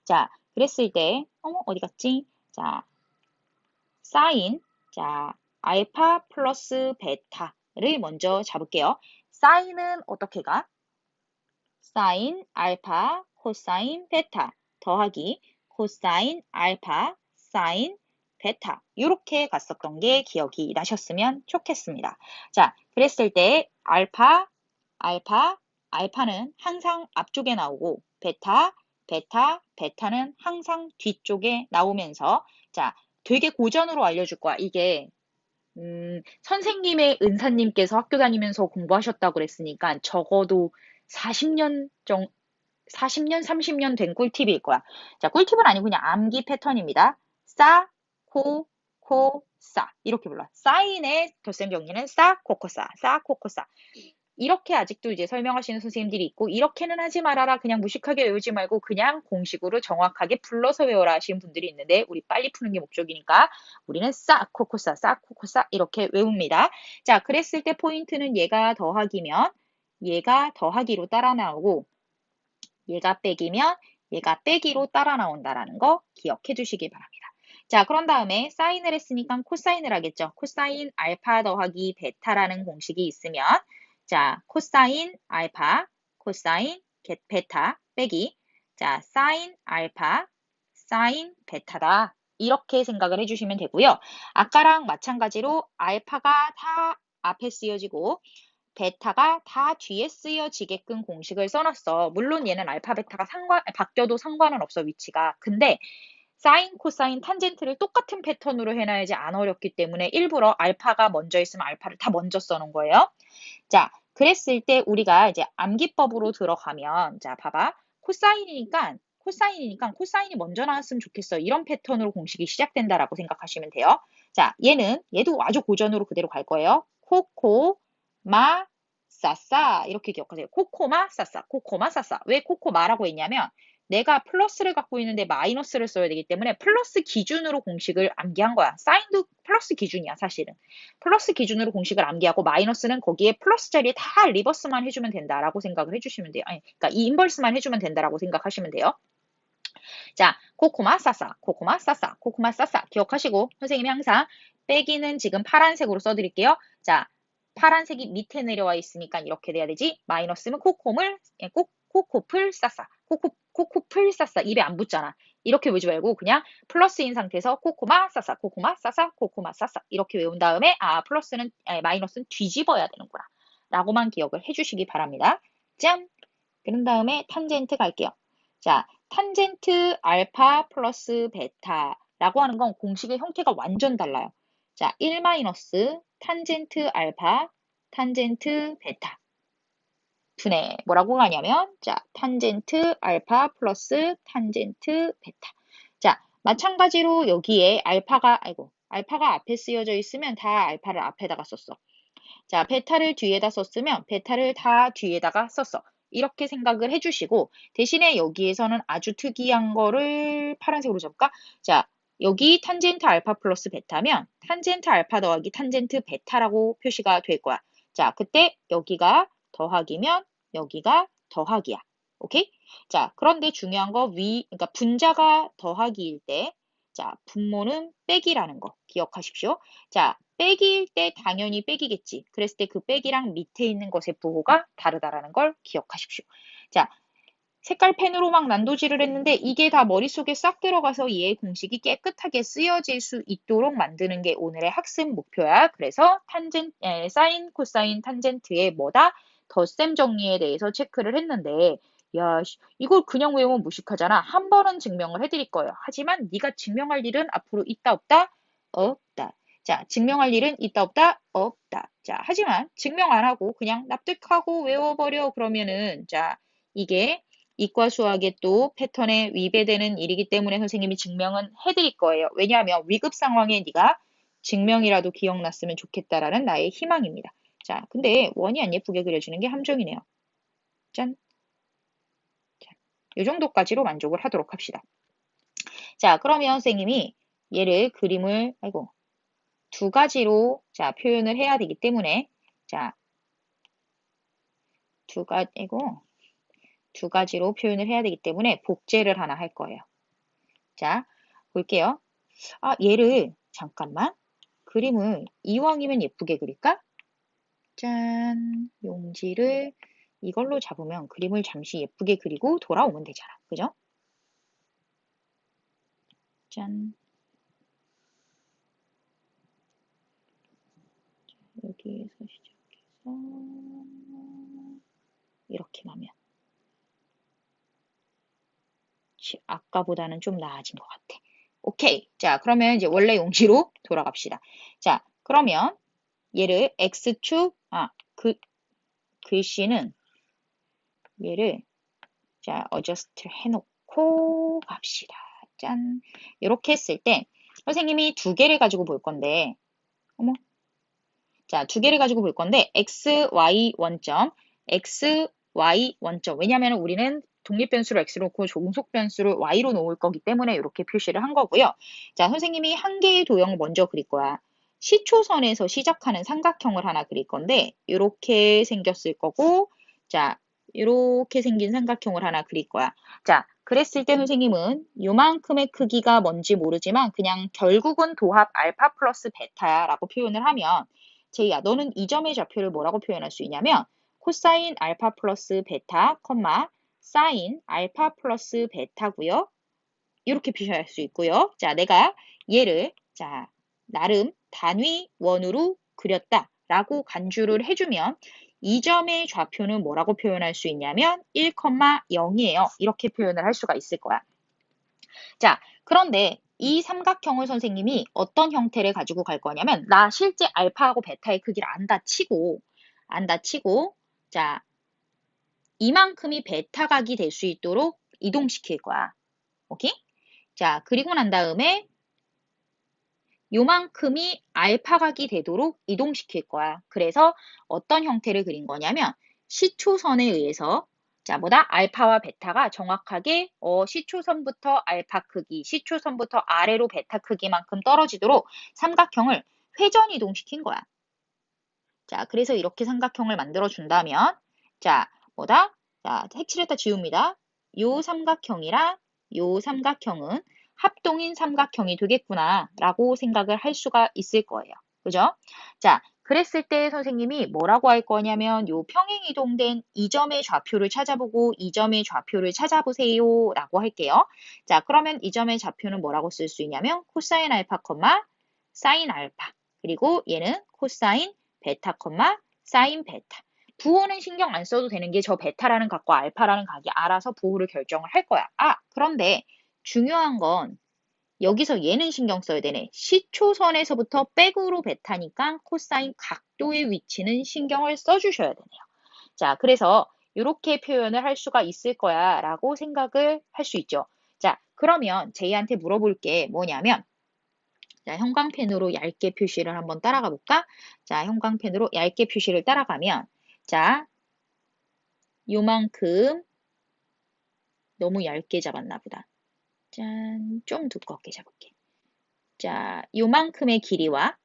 자, 그랬을 때 어디 갔지? 자, 사인, 자, 알파 플러스 베타를 먼저 잡을게요. 사인은 어떻게 가? 사인, 알파, 코사인, 베타 더하기 코사인, 알파, 사인, 베타 이렇게 갔었던 게 기억이 나셨으면 좋겠습니다. 자, 그랬을 때 알파는 항상 앞쪽에 나오고 베타는 항상 뒤쪽에 나오면서 자, 되게 고전으로 알려줄 거야. 이게 선생님의 은사님께서 학교 다니면서 공부하셨다고 그랬으니까 적어도 40년 30년 된 꿀팁일 거야. 자, 꿀팁은 아니고 그냥 암기 패턴입니다. 싸, 코, 싸. 이렇게 불러. 사인의 덧셈 정리는 싸, 코코, 싸, 싸, 코코, 싸. 이렇게 아직도 이제 설명하시는 선생님들이 있고 이렇게는 하지 말아라. 그냥 무식하게 외우지 말고 그냥 공식으로 정확하게 불러서 외워라 하시는 분들이 있는데 우리 빨리 푸는 게 목적이니까 우리는 싸, 코코싸, 싸, 코코싸 이렇게 외웁니다. 자, 그랬을 때 포인트는 얘가 더하기면 얘가 더하기로 따라 나오고 얘가 빼기면 얘가 빼기로 따라 나온다라는 거 기억해 주시기 바랍니다. 자, 그런 다음에 사인을 했으니까 코사인을 하겠죠. 코사인 알파 더하기 베타라는 공식이 있으면 자, 코사인 알파, 코사인 베타 빼기 자, 사인 알파, 사인 베타다. 이렇게 생각을 해주시면 되고요. 아까랑 마찬가지로 알파가 다 앞에 쓰여지고 베타가 다 뒤에 쓰여지게끔 공식을 써놨어. 물론 얘는 알파, 베타가 바뀌어도 상관은 없어, 위치가. 근데 사인, 코사인, 탄젠트를 똑같은 패턴으로 해놔야지 안 어렵기 때문에 일부러 알파가 먼저 있으면 알파를 다 먼저 써놓은 거예요. 자, 그랬을 때 우리가 이제 암기법으로 들어가면 자, 봐봐. 코사인이니까 코사인이 먼저 나왔으면 좋겠어. 이런 패턴으로 공식이 시작된다라고 생각하시면 돼요. 자, 얘도 아주 고전으로 그대로 갈 거예요. 코코, 마, 싸싸 이렇게 기억하세요. 코코마, 싸싸, 코코마, 싸싸. 왜 코코마라고 했냐면 내가 플러스를 갖고 있는데 마이너스를 써야 되기 때문에 플러스 기준으로 공식을 암기한 거야. 사인도 플러스 기준이야, 사실은. 플러스 기준으로 공식을 암기하고 마이너스는 거기에 플러스 자리에 다 리버스만 해주면 된다라고 생각을 해주시면 돼요. 아니, 그러니까 이 인버스만 해주면 된다라고 생각하시면 돼요. 자, 코코마 싸싸, 코코마 싸싸, 코코마 싸싸 기억하시고 선생님이 항상 빼기는 지금 파란색으로 써드릴게요. 자, 파란색이 밑에 내려와 있으니까 이렇게 돼야 되지. 마이너스는 코코풀 싸싸, 코코풀 싸싸 입에 안 붙잖아. 이렇게 외우지 말고 그냥 플러스인 상태에서 코코마 싸싸, 코코마 싸싸, 코코마 싸싸 이렇게 외운 다음에 마이너스는 뒤집어야 되는구나. 라고만 기억을 해주시기 바랍니다. 짠! 그런 다음에 탄젠트 갈게요. 자, 탄젠트 알파 플러스 베타라고 하는 건 공식의 형태가 완전 달라요. 자, 1 마이너스 탄젠트 알파, 탄젠트 베타. 분의 뭐라고 가냐면 자, 탄젠트 알파 플러스 탄젠트 베타. 자, 마찬가지로 여기에 알파가 앞에 쓰여져 있으면 다 알파를 앞에다가 썼어. 자, 베타를 뒤에다 썼으면 베타를 다 뒤에다가 썼어. 이렇게 생각을 해주시고 대신에 여기에서는 아주 특이한 거를 파란색으로 잡을까? 자, 여기 탄젠트 알파 플러스 베타면 탄젠트 알파 더하기 탄젠트 베타라고 표시가 될 거야. 자, 그때 여기가 더하기면 여기가 더하기야. 오케이? 자, 그런데 중요한 거 그러니까 분자가 더하기일 때 자, 분모는 빼기라는 거 기억하십시오. 자, 빼기일 때 당연히 빼기겠지. 그랬을 때 그 빼기랑 밑에 있는 것의 부호가 다르다라는 걸 기억하십시오. 자, 색깔 펜으로 막 난도질을 했는데 이게 다 머릿속에 싹 들어가서 얘의 공식이 깨끗하게 쓰여질 수 있도록 만드는 게 오늘의 학습 목표야. 그래서 사인, 코사인, 탄젠트의 뭐다? 덧셈 정리에 대해서 체크를 했는데 야, 이걸 그냥 외우면 무식하잖아. 한 번은 증명을 해드릴 거예요. 하지만 네가 증명할 일은 앞으로 있다 없다? 없다. 자, 증명할 일은 있다 없다? 없다. 자, 하지만 증명 안 하고 그냥 납득하고 외워버려 그러면은 자, 이게 이과 수학의 또 패턴에 위배되는 일이기 때문에 선생님이 증명은 해드릴 거예요. 왜냐하면 위급 상황에 네가 증명이라도 기억났으면 좋겠다라는 나의 희망입니다. 자, 근데 원이 안 예쁘게 그려지는 게 함정이네요. 짠. 자, 이 정도까지로 만족을 하도록 합시다. 자, 그러면 선생님이 얘를 그림을, 아이고, 두 가지로 자, 표현을 해야 되기 때문에 자, 두 가지로 표현을 해야 되기 때문에 복제를 하나 할 거예요. 자, 볼게요. 아, 얘를 잠깐만 그림을 이왕이면 예쁘게 그릴까? 짠, 용지를 이걸로 잡으면 그림을 잠시 예쁘게 그리고 돌아오면 되잖아. 그죠? 짠. 여기에서 시작해서 이렇게 하면 아까보다는 좀 나아진 것 같아. 오케이. 자, 그러면 이제 원래 용지로 돌아갑시다. 자, 그러면 얘를 X축, 글씨는 얘를 자, 어저스트 해놓고 갑시다. 짠. 이렇게 했을 때 선생님이 두 개를 가지고 볼 건데 어머. 자, 두 개를 가지고 볼 건데 x, y 원점, x, y 원점. 왜냐하면 우리는 독립변수를 x로 놓고 종속변수를 y로 놓을 거기 때문에 이렇게 표시를 한 거고요. 자, 선생님이 한 개의 도형을 먼저 그릴 거야. 시초선에서 시작하는 삼각형을 하나 그릴 건데 이렇게 생겼을 거고 자, 이렇게 생긴 삼각형을 하나 그릴 거야. 자, 그랬을 때 선생님은 요만큼의 크기가 뭔지 모르지만 그냥 결국은 도합 알파 플러스 베타야 라고 표현을 하면 제이야, 너는 이 점의 좌표를 뭐라고 표현할 수 있냐면 코사인 알파 플러스 베타, 사인 알파 플러스 베타고요. 이렇게 표시할 수 있고요. 자, 내가 얘를 자 나름 단위 원으로 그렸다 라고 간주를 해주면 이 점의 좌표는 뭐라고 표현할 수 있냐면 1,0이에요. 이렇게 표현을 할 수가 있을 거야. 자, 그런데 이 삼각형을 선생님이 어떤 형태를 가지고 갈 거냐면 나 실제 알파하고 베타의 크기를 안 다치고 자, 이만큼이 베타 각이 될 수 있도록 이동시킬 거야. 오케이? 자, 그리고 난 다음에 요만큼이 알파 각이 되도록 이동시킬 거야. 그래서 어떤 형태를 그린 거냐면 시초선에 의해서 자, 알파와 베타가 정확하게 시초선부터 알파 크기, 시초선부터 아래로 베타 크기만큼 떨어지도록 삼각형을 회전 이동시킨 거야. 자, 그래서 이렇게 삼각형을 만들어 준다면 자, 자, 색칠했다 지웁니다. 요 삼각형이랑 요 삼각형은 합동인 삼각형이 되겠구나 라고 생각을 할 수가 있을 거예요. 그죠? 자, 그랬을 때 선생님이 뭐라고 할 거냐면 요 평행 이동된 이 점의 좌표를 찾아보고 이 점의 좌표를 찾아보세요 라고 할게요. 자, 그러면 이 점의 좌표는 뭐라고 쓸 수 있냐면 코사인 알파, 사인 알파 그리고 얘는 코사인 베타, 사인 베타. 부호는 신경 안 써도 되는 게 저 베타라는 각과 알파라는 각이 알아서 부호를 결정을 할 거야. 그런데 중요한 건 여기서 얘는 신경 써야 되네. 시초선에서부터 백으로 베타니까 코사인 각도의 위치는 신경을 써주셔야 되네요. 자, 그래서 이렇게 표현을 할 수가 있을 거야 라고 생각을 할 수 있죠. 자, 그러면 제이한테 물어볼 게 뭐냐면 자, 형광펜으로 얇게 표시를 한번 따라가 볼까? 자, 형광펜으로 얇게 표시를 따라가면 자, 요만큼 너무 얇게 잡았나 보다. 짠, 좀 두껍게 잡을게. 자, 요만큼의 길이와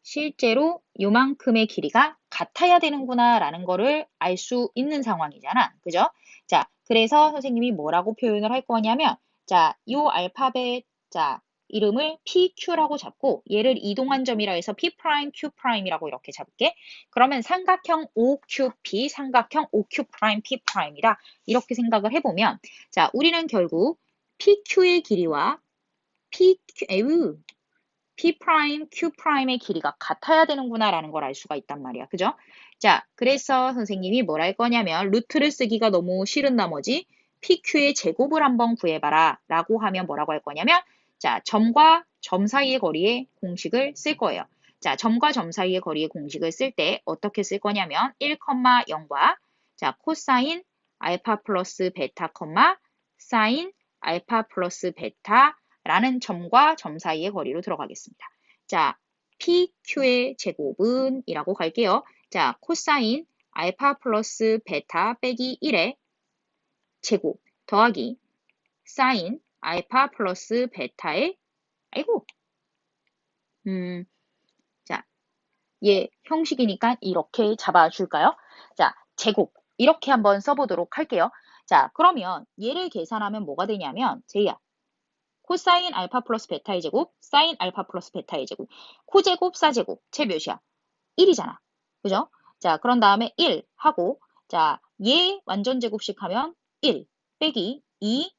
실제로 요만큼의 길이가 같아야 되는구나 라는 거를 알 수 있는 상황이잖아. 그죠? 자, 그래서 선생님이 뭐라고 표현을 할 거냐면 자, 요 알파벳 자, 이름을 PQ라고 잡고 얘를 이동한 점이라 해서 P', Q'이라고 이렇게 잡을게. 그러면 삼각형 OQP, 삼각형 OQ', P'이다. 이렇게 생각을 해보면 자, 우리는 결국 PQ의 길이와 P', Q'의 길이가 같아야 되는구나 라는 걸 알 수가 있단 말이야. 그죠? 자, 그래서 선생님이 뭘 할 거냐면 루트를 쓰기가 너무 싫은 나머지 PQ의 제곱을 한번 구해봐라 라고 하면 뭐라고 할 거냐면 자, 점과 점 사이의 거리의 공식을 쓸 거예요. 자, 점과 점 사이의 거리의 공식을 쓸 때 어떻게 쓸 거냐면 1,0과 자, 코사인 알파 플러스 베타, 사인 알파 플러스 베타 라는 점과 점 사이의 거리로 들어가겠습니다. 자, PQ의 제곱은 이라고 갈게요. 자, 코사인 알파 플러스 베타 빼기 1의 제곱 더하기 사인 알파 플러스 베타의 자, 얘 형식이니까 이렇게 잡아줄까요? 자, 제곱 이렇게 한번 써보도록 할게요. 자, 그러면 얘를 계산하면 뭐가 되냐면 제이야. 코사인 알파 플러스 베타의 제곱, 사인 알파 플러스 베타의 제곱, 코제곱, 사제곱, 제 몇이야? 1이잖아. 그죠? 자, 그런 다음에 1 하고, 자, 얘 완전 제곱식 하면 1 빼기 2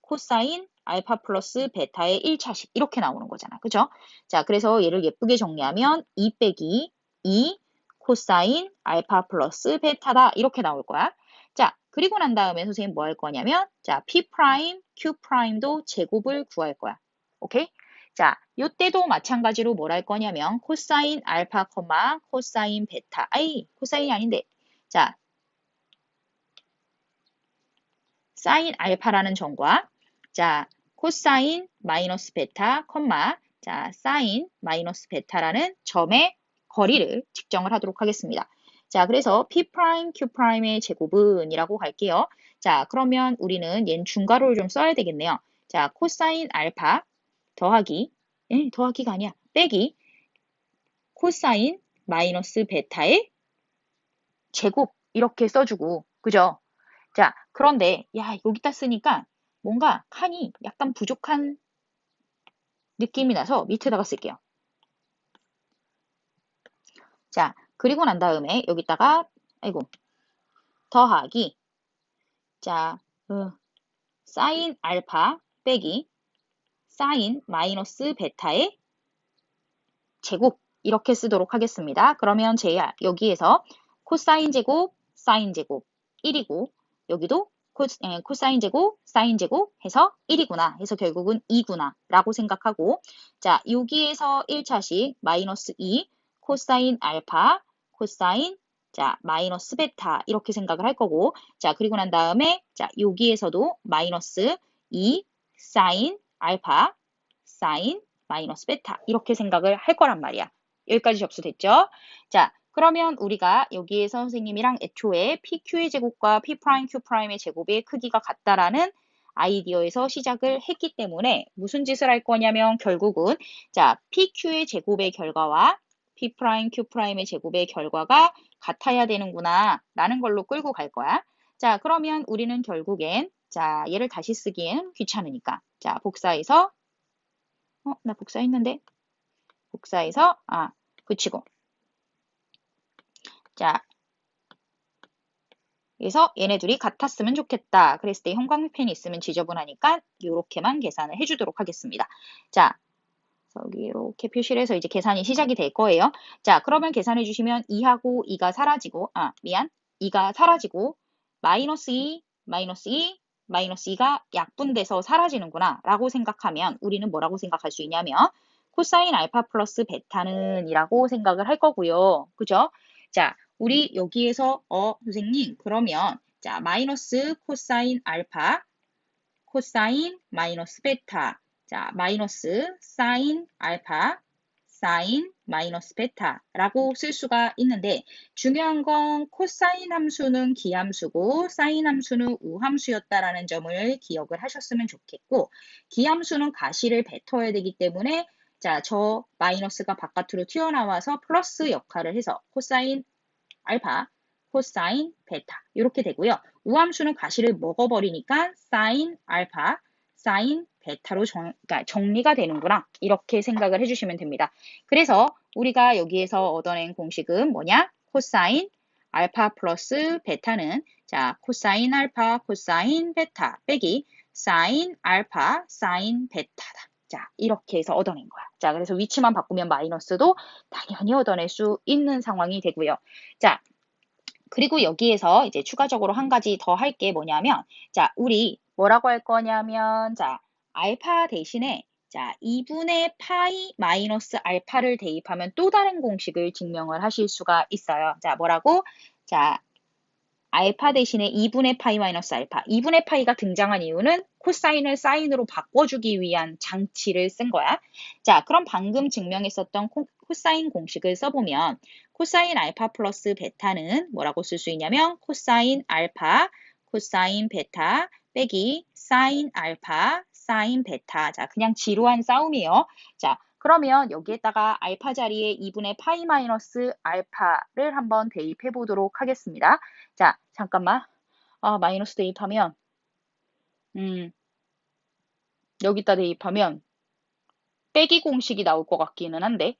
코사인 알파 플러스 베타의 1차식 이렇게 나오는 거잖아. 그죠? 자, 그래서 얘를 예쁘게 정리하면 2 빼기 2 코사인 알파 플러스 베타다 이렇게 나올 거야. 자, 그리고 난 다음에 선생님 뭐 할 거냐면 자, P', Q'도 제곱을 구할 거야. 오케이? 자, 요때도 마찬가지로 뭘 할 거냐면 코사인 알파, 코사인 베타. 코사인이 아닌데. 자, 사인 알파라는 점과 자, 코사인 마이너스 베타, 자, 사인 마이너스 베타라는 점의 거리를 측정을 하도록 하겠습니다. 자, 그래서 P', Q'의 제곱은 이라고 할게요. 자, 그러면 우리는 얘는 중괄호를 좀 써야 되겠네요. 자, 코사인 알파 더하기, 더하기가 아니야. 빼기 코사인 마이너스 베타의 제곱 이렇게 써주고, 그죠? 자, 그런데 야, 여기다 쓰니까 뭔가 칸이 약간 부족한 느낌이 나서 밑에다가 쓸게요. 자, 그리고 난 다음에 여기다가 더하기 자, 사인 알파 빼기 사인 마이너스 베타의 제곱 이렇게 쓰도록 하겠습니다. 그러면 제야 여기에서 코사인 제곱, 사인 제곱 1이고 여기도 코사인 제곱, 사인 제곱 해서 1이구나 해서 결국은 2구나 라고 생각하고 자 여기에서 1차식 마이너스 2 코사인 알파, 코사인 자 마이너스 베타 이렇게 생각을 할 거고 자 그리고 난 다음에 자 여기에서도 마이너스 2 사인 알파, 사인 마이너스 베타 이렇게 생각을 할 거란 말이야. 여기까지 접수됐죠? 자, 그러면 우리가 여기에서 선생님이랑 애초에 PQ의 제곱과 P', Q'의 제곱의 크기가 같다라는 아이디어에서 시작을 했기 때문에 무슨 짓을 할 거냐면 결국은 자, PQ의 제곱의 결과와 P', Q'의 제곱의 결과가 같아야 되는구나 라는 걸로 끌고 갈 거야. 자, 그러면 우리는 결국엔 자, 얘를 다시 쓰기엔 귀찮으니까 자, 복사해서 나 복사했는데 복사해서 붙이고 자 그래서 얘네들이 같았으면 좋겠다. 그랬을 때 형광펜이 있으면 지저분하니까 이렇게만 계산을 해주도록 하겠습니다. 자 여기 이렇게 표시를 해서 이제 계산이 시작이 될 거예요. 자 그러면 계산해 주시면 2하고 2가 사라지고 2가 사라지고 마이너스 2, 마이너스 2, 마이너스 2가 약분돼서 사라지는구나 라고 생각하면 우리는 뭐라고 생각할 수 있냐면 코사인 알파 플러스 베타는 이라고 생각을 할 거고요. 그죠? 자, 우리 여기에서 선생님 그러면 자 마이너스 코사인 알파 코사인 마이너스 베타 자 마이너스 사인 알파 사인 마이너스 베타라고 쓸 수가 있는데 중요한 건 코사인 함수는 기함수고 사인 함수는 우함수였다라는 점을 기억을 하셨으면 좋겠고 기함수는 가시를 뱉어야 되기 때문에 자, 저 마이너스가 바깥으로 튀어나와서 플러스 역할을 해서 코사인 알파, 코사인 베타 이렇게 되고요. 우함수는 가시를 먹어버리니까 사인 알파, 사인 베타로 그러니까 정리가 되는구나. 이렇게 생각을 해주시면 됩니다. 그래서 우리가 여기에서 얻어낸 공식은 뭐냐? 코사인 알파 플러스 베타는 자 코사인 알파 코사인 베타 빼기 사인 알파 사인 베타다. 자 이렇게 해서 얻어낸 거야. 자 그래서 위치만 바꾸면 마이너스도 당연히 얻어낼 수 있는 상황이 되고요. 자 그리고 여기에서 이제 추가적으로 한 가지 더 할 게 뭐냐면 자 우리 뭐라고 할 거냐면 자 알파 대신에 자 2분의 파이 마이너스 알파를 대입하면 또 다른 공식을 증명을 하실 수가 있어요. 자 뭐라고? 자 알파 대신에 2분의 파이 마이너스 알파. 2분의 파이가 등장한 이유는 코사인을 사인으로 바꿔주기 위한 장치를 쓴 거야. 자, 그럼 방금 증명했었던 코사인 공식을 써보면 코사인 알파 플러스 베타는 뭐라고 쓸 수 있냐면 코사인 알파, 코사인 베타 빼기 사인 알파, 사인 베타. 자, 그냥 지루한 싸움이에요. 자, 그러면 여기에다가 알파 자리에 2분의 파이 마이너스 알파를 한번 대입해 보도록 하겠습니다. 자, 잠깐만. 마이너스 대입하면, 여기다 대입하면, 빼기 공식이 나올 것 같기는 한데,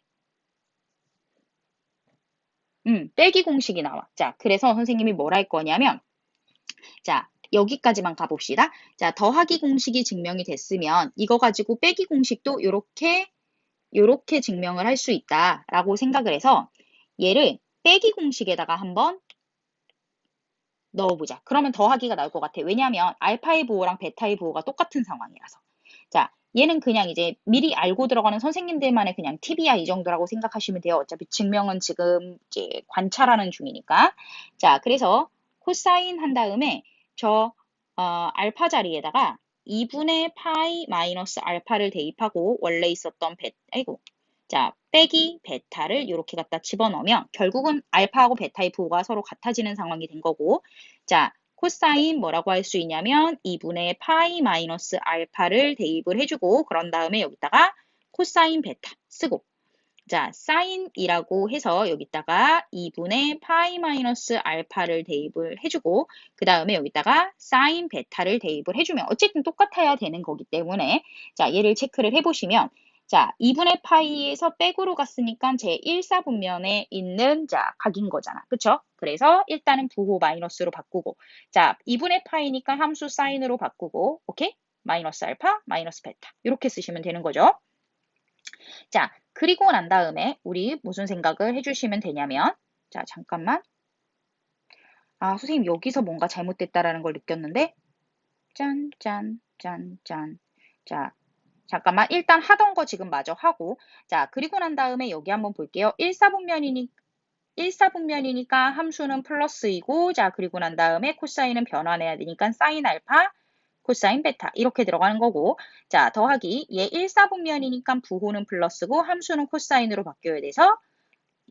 빼기 공식이 나와. 자, 그래서 선생님이 뭘 할 거냐면, 자, 여기까지만 가봅시다. 자, 더하기 공식이 증명이 됐으면, 이거 가지고 빼기 공식도 요렇게 증명을 할 수 있다라고 생각을 해서, 얘를 빼기 공식에다가 한번 넣어보자. 그러면 더하기가 나올 것 같아. 왜냐하면 알파의 부호랑 베타의 부호가 똑같은 상황이라서. 자, 얘는 그냥 이제 미리 알고 들어가는 선생님들만의 그냥 팁이야 이 정도라고 생각하시면 돼요. 어차피 증명은 지금 이제 관찰하는 중이니까. 자, 그래서 코사인 한 다음에 저 알파 자리에다가 2분의 파이 마이너스 알파를 대입하고 원래 있었던 자, 빼기 베타를 이렇게 갖다 집어넣으면 결국은 알파하고 베타의 부호가 서로 같아지는 상황이 된 거고 자, 코사인 뭐라고 할 수 있냐면 2분의 파이 마이너스 알파를 대입을 해주고 그런 다음에 여기다가 코사인 베타 쓰고 자, 사인이라고 해서 여기다가 2분의 파이 마이너스 알파를 대입을 해주고 그 다음에 여기다가 사인 베타를 대입을 해주면 어쨌든 똑같아야 되는 거기 때문에 자, 얘를 체크를 해보시면 자, 2분의 파이에서 백으로 갔으니까 제 1사분면에 있는 자, 각인 거잖아. 그쵸? 그래서 일단은 부호 마이너스로 바꾸고 자, 2분의 파이니까 함수 사인으로 바꾸고 오케이? 마이너스 알파, 마이너스 베타 이렇게 쓰시면 되는 거죠. 자, 그리고 난 다음에 우리 무슨 생각을 해주시면 되냐면 자, 잠깐만. 선생님 여기서 뭔가 잘못됐다라는 걸 느꼈는데 짠, 짠, 짠, 짠. 자, 잠깐만 일단 하던 거 지금 마저 하고 자 그리고 난 다음에 여기 한번 볼게요. 1사분면이니까 함수는 플러스이고 자 그리고 난 다음에 코사인은 변환해야 되니까 사인 알파 코사인 베타 이렇게 들어가는 거고 자 더하기 얘 1사분면이니까 부호는 플러스고 함수는 코사인으로 바뀌어야 돼서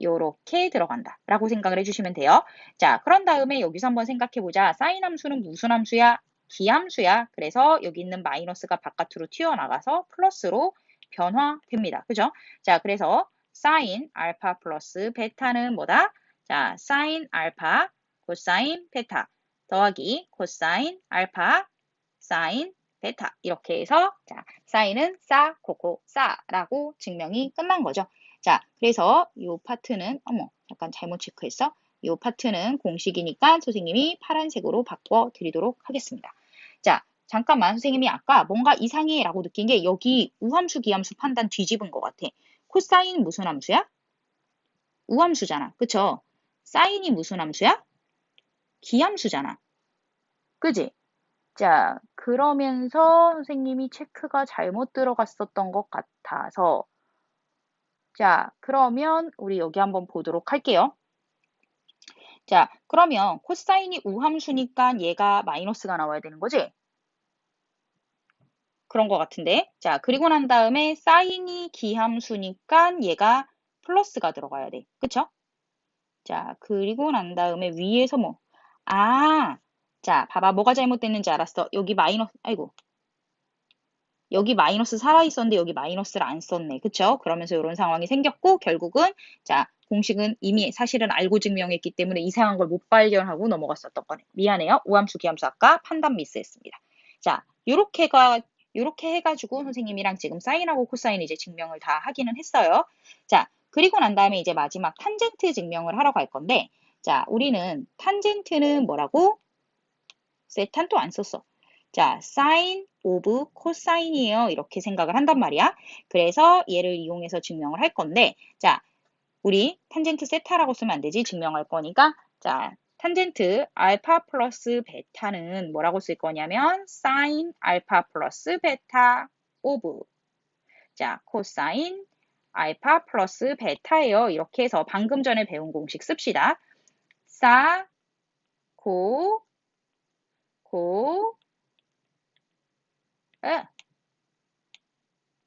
요렇게 들어간다 라고 생각을 해주시면 돼요. 자 그런 다음에 여기서 한번 생각해 보자. 사인 함수는 무슨 함수야? 기함수야. 그래서 여기 있는 마이너스가 바깥으로 튀어나가서 플러스로 변화됩니다. 그죠? 자, 그래서 사인 알파 플러스 베타는 뭐다? 자, 사인 알파 코사인 베타 더하기 코사인 알파 사인 베타 이렇게 해서 자, 사인은 싸 코코 싸라고 증명이 끝난 거죠. 자, 그래서 이 파트는 약간 잘못 체크했어. 이 파트는 공식이니까 선생님이 파란색으로 바꿔 드리도록 하겠습니다. 자, 잠깐만 선생님이 아까 뭔가 이상해 라고 느낀 게 여기 우함수 기함수 판단 뒤집은 것 같아. 코사인 무슨 함수야? 우함수잖아. 그쵸? 사인이 무슨 함수야? 기함수잖아. 그지? 자, 그러면서 선생님이 체크가 잘못 들어갔었던 것 같아서 자, 그러면 우리 여기 한번 보도록 할게요. 자, 그러면 코사인이 우함수니까 얘가 마이너스가 나와야 되는 거지? 그런 것 같은데. 자, 그리고 난 다음에 사인이 기함수니까 얘가 플러스가 들어가야 돼. 그쵸? 자, 그리고 난 다음에 위에서 자, 봐봐. 뭐가 잘못됐는지 알았어. 여기 여기 마이너스 살아있었는데 여기 마이너스를 안 썼네. 그쵸? 그러면서 이런 상황이 생겼고 결국은 자 공식은 이미 사실은 알고 증명했기 때문에 이상한 걸 못 발견하고 넘어갔었던 거네. 미안해요. 우함수 기함수 아까 판단 미스했습니다. 자 이렇게 해가지고 선생님이랑 지금 사인하고 코사인 이제 증명을 다 하기는 했어요. 자, 그리고 난 다음에 이제 마지막 탄젠트 증명을 하러 갈 건데, 자, 우리는 탄젠트는 뭐라고? 세탄 또 안 썼어. 자, 사인 오브 코사인이에요. 이렇게 생각을 한단 말이야. 그래서 얘를 이용해서 증명을 할 건데, 자, 우리 탄젠트 세타라고 쓰면 안 되지. 증명할 거니까. 자, 탄젠트 알파 플러스 베타는 뭐라고 쓸 거냐면 사인 알파 플러스 베타 오브. 자, 코사인 알파 플러스 베타예요. 이렇게 해서 방금 전에 배운 공식 씁시다. 사, 고,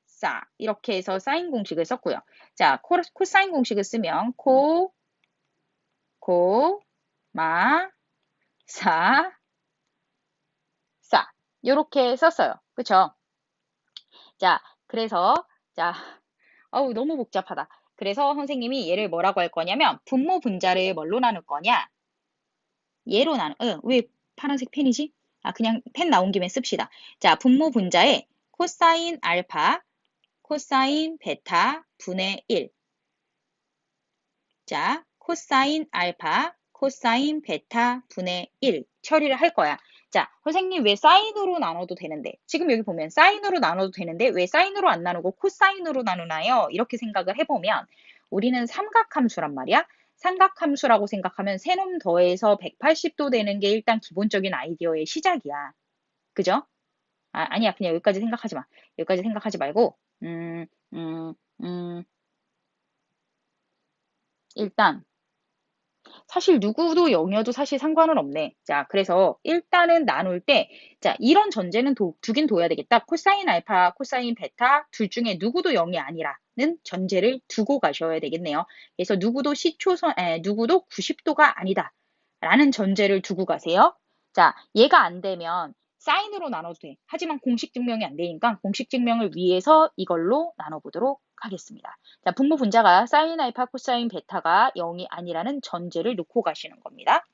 사 이렇게 해서 사인 공식을 썼고요. 자, 코사인 공식을 쓰면 마, 사 이렇게 썼어요. 그쵸? 자, 그래서 자, 어우 너무 복잡하다. 그래서 선생님이 얘를 뭐라고 할 거냐면 분모 분자를 뭘로 나눌 거냐? 얘로 왜 파란색 펜이지? 아, 그냥 펜 나온 김에 씁시다. 자, 분모 분자에 코사인 알파, 코사인 베타 분의 1. 자, 코사인 알파, 코사인 베타 분의 1 처리를 할 거야. 자, 선생님 왜 사인으로 나눠도 되는데? 지금 여기 보면 사인으로 나눠도 되는데 왜 사인으로 안 나누고 코사인으로 나누나요? 이렇게 생각을 해보면 우리는 삼각함수란 말이야. 삼각함수라고 생각하면 세 놈 더해서 180도 되는 게 일단 기본적인 아이디어의 시작이야. 그죠? 아니야. 그냥 여기까지 생각하지 마. 여기까지 생각하지 말고 일단 사실 누구도 0이어도 사실 상관은 없네. 자, 그래서 일단은 나눌 때, 자, 이런 전제는 두긴 둬야 되겠다. 코사인 알파, 코사인 베타 둘 중에 누구도 0이 아니라는 전제를 두고 가셔야 되겠네요. 그래서 누구도 90도가 아니다. 라는 전제를 두고 가세요. 자, 얘가 안 되면 사인으로 나눠도 돼. 하지만 공식 증명이 안 되니까 공식 증명을 위해서 이걸로 나눠보도록 하겠습니다. 자, 분모 분자가 사인 알파 코사인 베타가 0이 아니라는 전제를 놓고 가시는 겁니다.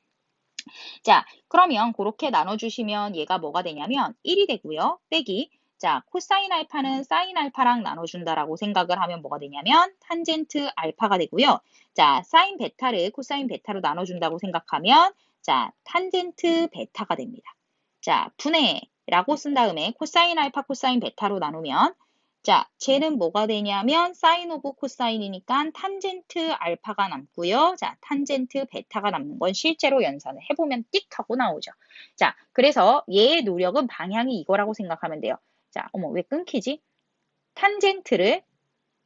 자, 그러면 그렇게 나눠주시면 얘가 뭐가 되냐면 1이 되고요. 빼기. 자, 코사인 알파는 사인 알파랑 나눠준다라고 생각을 하면 뭐가 되냐면 탄젠트 알파가 되고요. 자, 사인 베타를 코사인 베타로 나눠준다고 생각하면 자, 탄젠트 베타가 됩니다. 자, 분해라고 쓴 다음에 코사인 알파 코사인 베타로 나누면 자, 쟤는 뭐가 되냐면 사인 오브 코사인이니까 탄젠트 알파가 남고요. 자, 탄젠트 베타가 남는 건 실제로 연산을 해보면 띡 하고 나오죠. 자, 그래서 얘의 노력은 방향이 이거라고 생각하면 돼요. 자, 어머, 왜 끊기지? 탄젠트를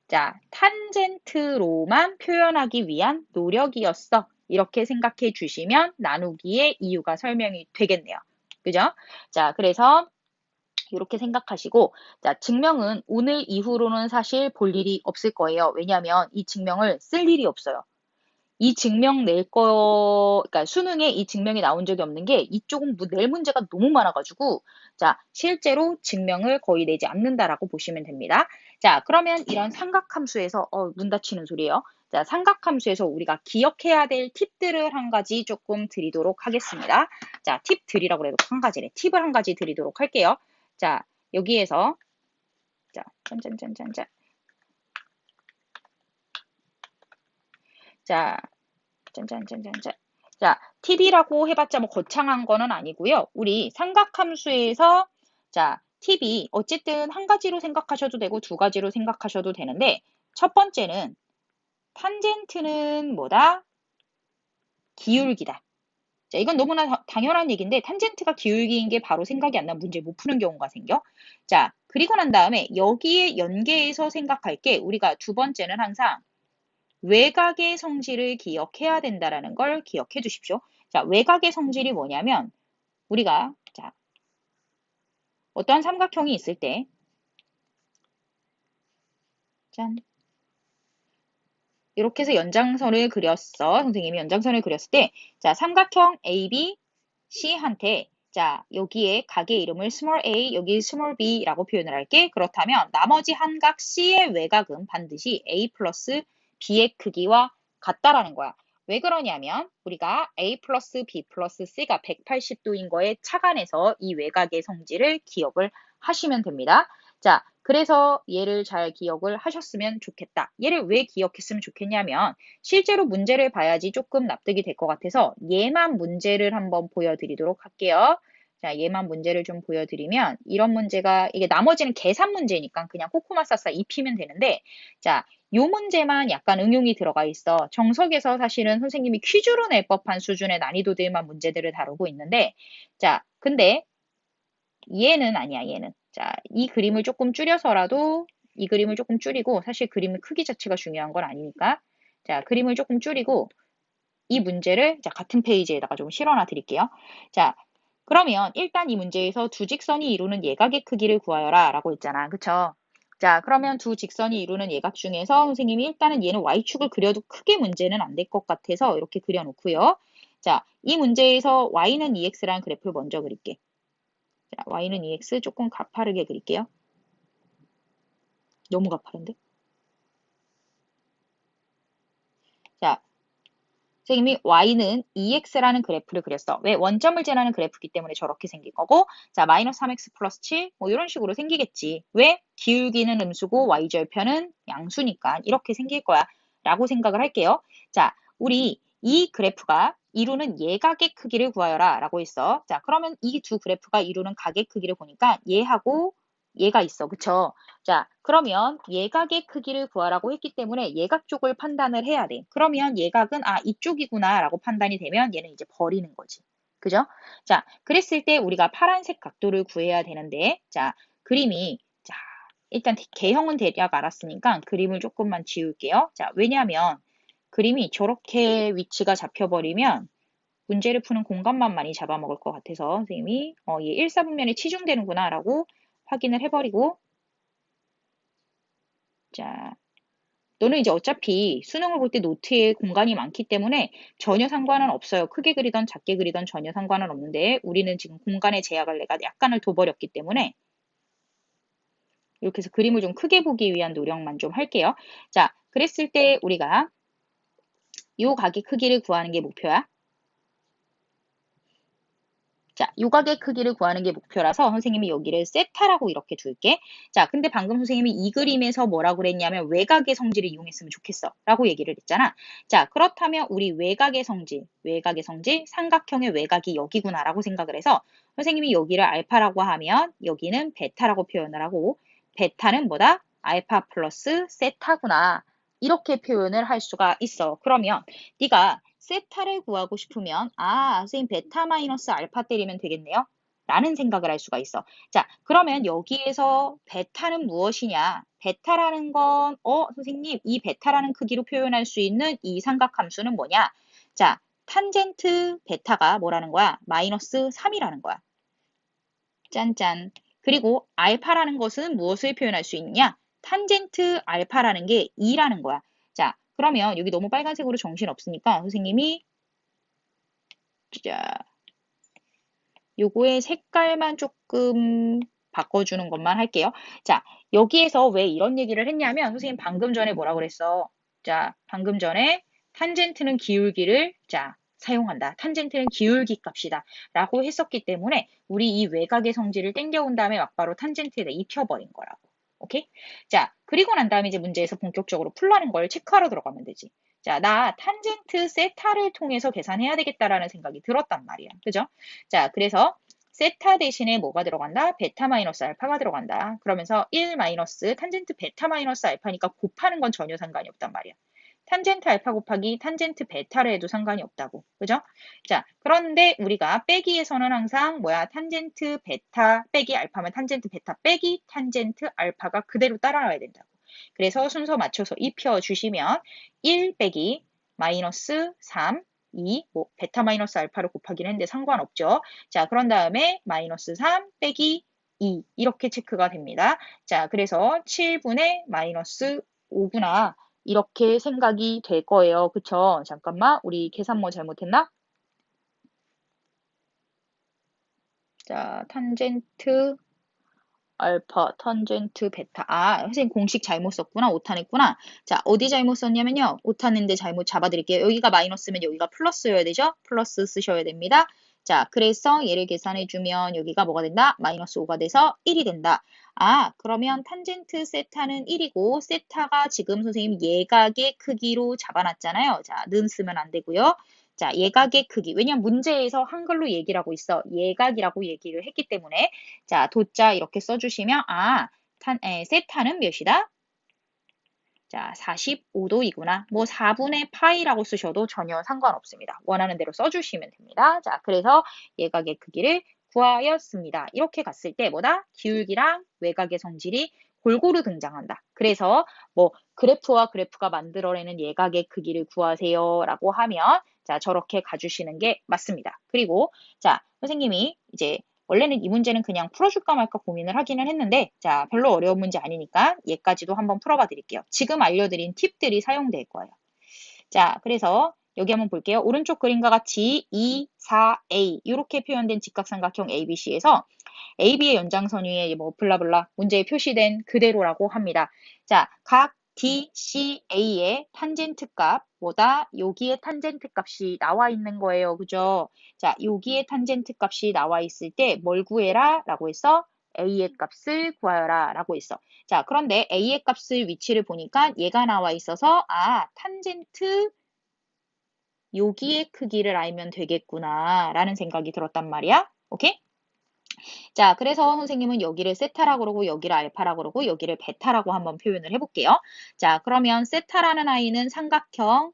자, 탄젠트로만 표현하기 위한 노력이었어. 이렇게 생각해 주시면 나누기의 이유가 설명이 되겠네요. 그죠? 자, 그래서 이렇게 생각하시고 자, 증명은 오늘 이후로는 사실 볼 일이 없을 거예요. 왜냐하면 이 증명을 쓸 일이 없어요. 이 증명 그러니까 수능에 이 증명이 나온 적이 없는 게 이쪽은 낼 문제가 너무 많아가지고 자, 실제로 증명을 거의 내지 않는다라고 보시면 됩니다. 자, 그러면 이런 삼각함수에서 문 닫히는 소리예요. 자, 삼각함수에서 우리가 기억해야 될 팁들을 한 가지 조금 드리도록 하겠습니다. 자, 팁 드리라고 해도 한 가지래. 팁을 한 가지 드리도록 할게요. 자, 여기에서 자, 짠짠짠짠짠. 자, 짠짠짠짠짠. 자, 팁이라고 해봤자 뭐 거창한 거는 아니고요. 우리 삼각함수에서 자, 팁이 어쨌든 한 가지로 생각하셔도 되고 두 가지로 생각하셔도 되는데 첫 번째는 탄젠트는 뭐다? 기울기다. 자, 이건 너무나 당연한 얘기인데 탄젠트가 기울기인 게 바로 생각이 안 나면 문제 못 푸는 경우가 생겨. 자, 그리고 난 다음에 여기에 연계해서 생각할 게 우리가 두 번째는 항상 외곽의 성질을 기억해야 된다라는 걸 기억해 주십시오. 자, 외곽의 성질이 뭐냐면 우리가 자, 어떠한 삼각형이 있을 때 짠. 이렇게 해서 연장선을 그렸어. 선생님이 연장선을 그렸을 때 자, 삼각형 AB, C한테 자, 여기에 각의 이름을 small a, 여기 small b라고 표현을 할게. 그렇다면 나머지 한 각 C의 외곽은 반드시 A 플러스 B의 크기와 같다라는 거야. 왜 그러냐면 우리가 A 플러스 B 플러스 C가 180도인 거에 착안해서 이 외곽의 성질을 기억을 하시면 됩니다. 자, 그래서 얘를 잘 기억을 하셨으면 좋겠다. 얘를 왜 기억했으면 좋겠냐면 실제로 문제를 봐야지 조금 납득이 될 것 같아서 얘만 문제를 한번 보여드리도록 할게요. 자, 얘만 문제를 좀 보여드리면 이런 문제가 이게 나머지는 계산 문제니까 그냥 코코마 싸싸 입히면 되는데 자, 요 문제만 약간 응용이 들어가 있어. 정석에서 사실은 선생님이 퀴즈로 낼 법한 수준의 난이도들만 문제들을 다루고 있는데 자, 근데 얘는 아니야, 얘는. 자, 이 그림을 조금 줄여서라도 이 그림을 조금 줄이고 사실 그림의 크기 자체가 중요한 건 아니니까 자, 그림을 조금 줄이고 이 문제를 자, 같은 페이지에다가 좀 실어놔 드릴게요. 자, 그러면 일단 이 문제에서 두 직선이 이루는 예각의 크기를 구하여라 라고 했잖아. 그쵸? 자, 그러면 두 직선이 이루는 예각 중에서 선생님이 일단은 얘는 y축을 그려도 크게 문제는 안 될 것 같아서 이렇게 그려놓고요. 자, 이 문제에서 y는 2x라는 그래프를 먼저 그릴게. 자, y는 2x 조금 가파르게 그릴게요. 너무 가파른데? 자, 선생님이 y는 2x라는 그래프를 그렸어. 왜? 원점을 지나는 그래프이기 때문에 저렇게 생긴 거고 자, 마이너스 3x 플러스 7 뭐 이런 식으로 생기겠지. 왜? 기울기는 음수고 y절편은 양수니까 이렇게 생길 거야 라고 생각을 할게요. 자, 우리 이 그래프가 이루는 예각의 크기를 구하여라 라고 했어. 자, 그러면 이 두 그래프가 이루는 각의 크기를 보니까 얘하고 얘가 있어. 그쵸? 자, 그러면 예각의 크기를 구하라고 했기 때문에 예각 쪽을 판단을 해야 돼. 그러면 예각은 아, 이쪽이구나 라고 판단이 되면 얘는 이제 버리는 거지. 그죠? 자, 그랬을 때 우리가 파란색 각도를 구해야 되는데 자, 그림이 자, 일단 개형은 대략 알았으니까 그림을 조금만 지울게요. 자, 왜냐하면 그림이 저렇게 위치가 잡혀버리면 문제를 푸는 공간만 많이 잡아먹을 것 같아서 선생님이 얘 일사분면에 치중되는구나 라고 확인을 해버리고 자, 너는 이제 어차피 수능을 볼 때 노트에 공간이 많기 때문에 전혀 상관은 없어요. 크게 그리던 작게 그리던 전혀 상관은 없는데 우리는 지금 공간의 제약을 내가 약간을 둬버렸기 때문에 이렇게 해서 그림을 좀 크게 보기 위한 노력만 좀 할게요. 자, 그랬을 때 우리가 요 각의 크기를 구하는 게 목표야. 자, 요각의 크기를 구하는 게 목표라서 선생님이 여기를 세타라고 이렇게 둘게. 자, 근데 방금 선생님이 이 그림에서 뭐라고 그랬냐면 외곽의 성질을 이용했으면 좋겠어 라고 얘기를 했잖아. 자, 그렇다면 우리 외곽의 성질, 삼각형의 외곽이 여기구나 라고 생각을 해서 선생님이 여기를 알파라고 하면 여기는 베타라고 표현을 하고 베타는 뭐다? 알파 플러스 세타구나. 이렇게 표현을 할 수가 있어. 그러면 네가 세타를 구하고 싶으면 아, 선생님 베타 마이너스 알파 때리면 되겠네요. 라는 생각을 할 수가 있어. 자, 그러면 여기에서 베타는 무엇이냐? 베타라는 건 선생님 이 베타라는 크기로 표현할 수 있는 이 삼각함수는 뭐냐? 자, 탄젠트 베타가 뭐라는 거야? 마이너스 3이라는 거야. 짠짠. 그리고 알파라는 것은 무엇을 표현할 수 있냐? 탄젠트 알파라는 게 2라는 거야. 자, 그러면 여기 너무 빨간색으로 정신 없으니까 선생님이 자, 요거의 색깔만 조금 바꿔주는 것만 할게요. 자, 여기에서 왜 이런 얘기를 했냐면 선생님 방금 전에 뭐라 그랬어? 자, 방금 전에 탄젠트는 기울기를 자, 사용한다. 탄젠트는 기울기 값이다. 라고 했었기 때문에 우리 이 외곽의 성질을 땡겨온 다음에 막바로 탄젠트에다 입혀버린 거라고. 오케이? 자, 그리고 난 다음에 이제 문제에서 본격적으로 풀라는 걸 체크하러 들어가면 되지. 자, 나 탄젠트 세타를 통해서 계산해야 되겠다라는 생각이 들었단 말이야. 그죠? 자, 그래서 세타 대신에 뭐가 들어간다? 베타 마이너스 알파가 들어간다. 그러면서 1 마이너스 탄젠트 베타 마이너스 알파니까 곱하는 건 전혀 상관이 없단 말이야. 탄젠트 알파 곱하기 탄젠트 베타를 해도 상관이 없다고. 그죠? 자, 그런데 우리가 빼기에서는 항상 뭐야? 탄젠트 베타 빼기 알파면 탄젠트 베타 빼기 탄젠트 알파가 그대로 따라와야 된다고. 그래서 순서 맞춰서 입혀주시면 1 빼기 마이너스 3, 2, 뭐 베타 마이너스 알파를 곱하기는 했는데 상관없죠. 자, 그런 다음에 마이너스 3 빼기 2 이렇게 체크가 됩니다. 자, 그래서 7분의 마이너스 5구나. 이렇게 생각이 될 거예요. 그쵸? 잠깐만, 우리 계산 뭐 잘못했나? 자, 탄젠트 알파, 탄젠트 베타. 아, 선생님 공식 잘못 썼구나. 오탄했구나. 자, 어디 잘못 썼냐면요. 오탄인데 잘못 잡아드릴게요. 여기가 마이너스면 여기가 플러스여야 되죠? 플러스 쓰셔야 됩니다. 자, 그래서 얘를 계산해주면 여기가 뭐가 된다? 마이너스 5가 돼서 1이 된다. 아, 그러면 탄젠트 세타는 1이고 세타가 지금 선생님 예각의 크기로 잡아놨잖아요. 자, 는 쓰면 안 되고요. 자, 예각의 크기. 왜냐면 문제에서 한글로 얘기를 하고 있어. 예각이라고 얘기를 했기 때문에 자, 도자 이렇게 써주시면 세타는 몇이다? 자, 45도이구나. 뭐 4분의 파이라고 쓰셔도 전혀 상관없습니다. 원하는 대로 써주시면 됩니다. 자, 그래서 예각의 크기를 구하였습니다. 이렇게 갔을 때 뭐다? 기울기랑 외곽의 성질이 골고루 등장한다. 그래서 뭐 그래프와 그래프가 만들어내는 예각의 크기를 구하세요 라고 하면 자, 저렇게 가주시는 게 맞습니다. 그리고 자, 선생님이 이제 원래는 이 문제는 그냥 풀어줄까 말까 고민을 하기는 했는데 자, 별로 어려운 문제 아니니까 얘까지도 한번 풀어봐 드릴게요. 지금 알려드린 팁들이 사용될 거예요. 자, 그래서 여기 한번 볼게요. 오른쪽 그림과 같이 2, 4, A 이렇게 표현된 직각삼각형 ABC에서 AB의 연장선 위에 뭐 블라블라 문제에 표시된 그대로라고 합니다. 자, 각 D, C, A의 탄젠트 값 보다 여기에 탄젠트 값이 나와 있는 거예요. 그죠? 자, 여기에 탄젠트 값이 나와 있을 때 뭘 구해라? 라고 했어? A의 값을 구하여라 라고 했어. 자, 그런데 A의 값을 위치를 보니까 얘가 나와 있어서 탄젠트 여기의 크기를 알면 되겠구나 라는 생각이 들었단 말이야. 오케이? 자, 그래서 선생님은 여기를 세타라고 그러고 여기를 알파라고 그러고 여기를 베타라고 한번 표현을 해볼게요. 자, 그러면 세타라는 아이는 삼각형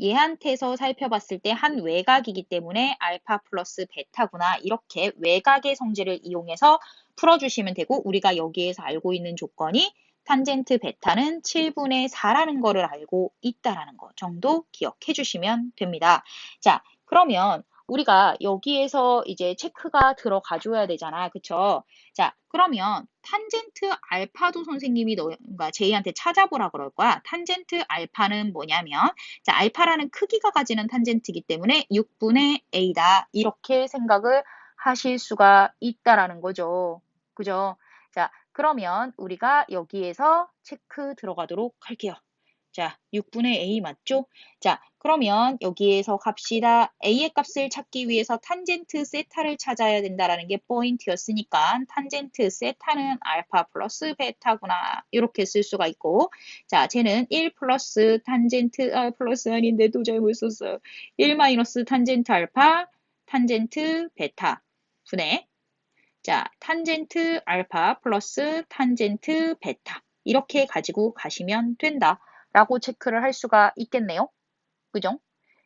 얘한테서 살펴봤을 때 한 외곽이기 때문에 알파 플러스 베타구나. 이렇게 외곽의 성질을 이용해서 풀어주시면 되고 우리가 여기에서 알고 있는 조건이 탄젠트 베타는 7분의 4라는 거를 알고 있다라는 거 정도 기억해 주시면 됩니다. 자, 그러면 우리가 여기에서 이제 체크가 들어가 줘야 되잖아. 그쵸? 자, 그러면 탄젠트 알파도 선생님이 그러니까 제이한테 찾아보라 그럴 거야. 탄젠트 알파는 뭐냐면 자, 알파라는 크기가 가지는 탄젠트이기 때문에 6분의 A다. 이렇게 생각을 하실 수가 있다라는 거죠. 그죠? 자, 그러면 우리가 여기에서 체크 들어가도록 할게요. 자, 6분의 A 맞죠? 자, 그러면 여기에서 갑시다. A의 값을 찾기 위해서 탄젠트 세타를 찾아야 된다라는 게 포인트였으니까 탄젠트 세타는 알파 플러스 베타구나. 이렇게 쓸 수가 있고 자, 쟤는 1 플러스 탄젠트 플러스 아닌데 또 잘못 썼어요. 1 마이너스 탄젠트 알파 탄젠트 베타 분의 자, 탄젠트 알파 플러스 탄젠트 베타 이렇게 가지고 가시면 된다. 라고 체크를 할 수가 있겠네요. 그죠?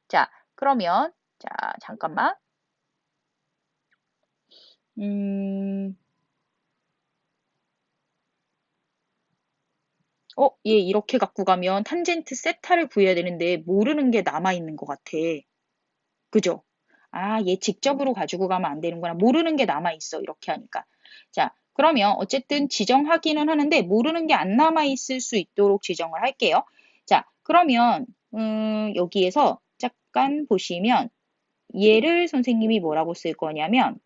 자, 그러면 자, 잠깐만. 얘 이렇게 갖고 가면 탄젠트 세타를 구해야 되는데 모르는 게 남아있는 것 같아. 그죠? 얘 직접으로 가지고 가면 안 되는구나. 모르는 게 남아있어. 이렇게 하니까. 자, 그러면 어쨌든 지정하기는 하는데 모르는 게 안 남아있을 수 있도록 지정을 할게요. 자, 그러면 여기에서 잠깐 보시면 얘를 선생님이 뭐라고 쓸 거냐면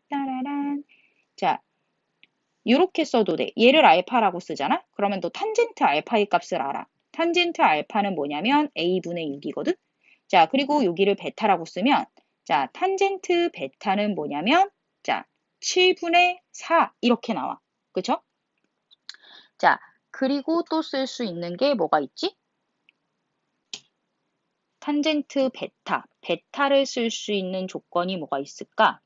따라란 자, 이렇게 써도 돼. 얘를 알파라고 쓰잖아? 그러면 너 탄젠트 알파의 값을 알아. 탄젠트 알파는 뭐냐면 a분의 6이거든? 자, 그리고 여기를 베타라고 쓰면 자, 탄젠트 베타는 뭐냐면 자, 7분의 4 이렇게 나와. 그쵸? 자, 그리고 또 쓸 수 있는 게 뭐가 있지? 탄젠트 베타. 베타를 쓸 수 있는 조건이 뭐가 있을까?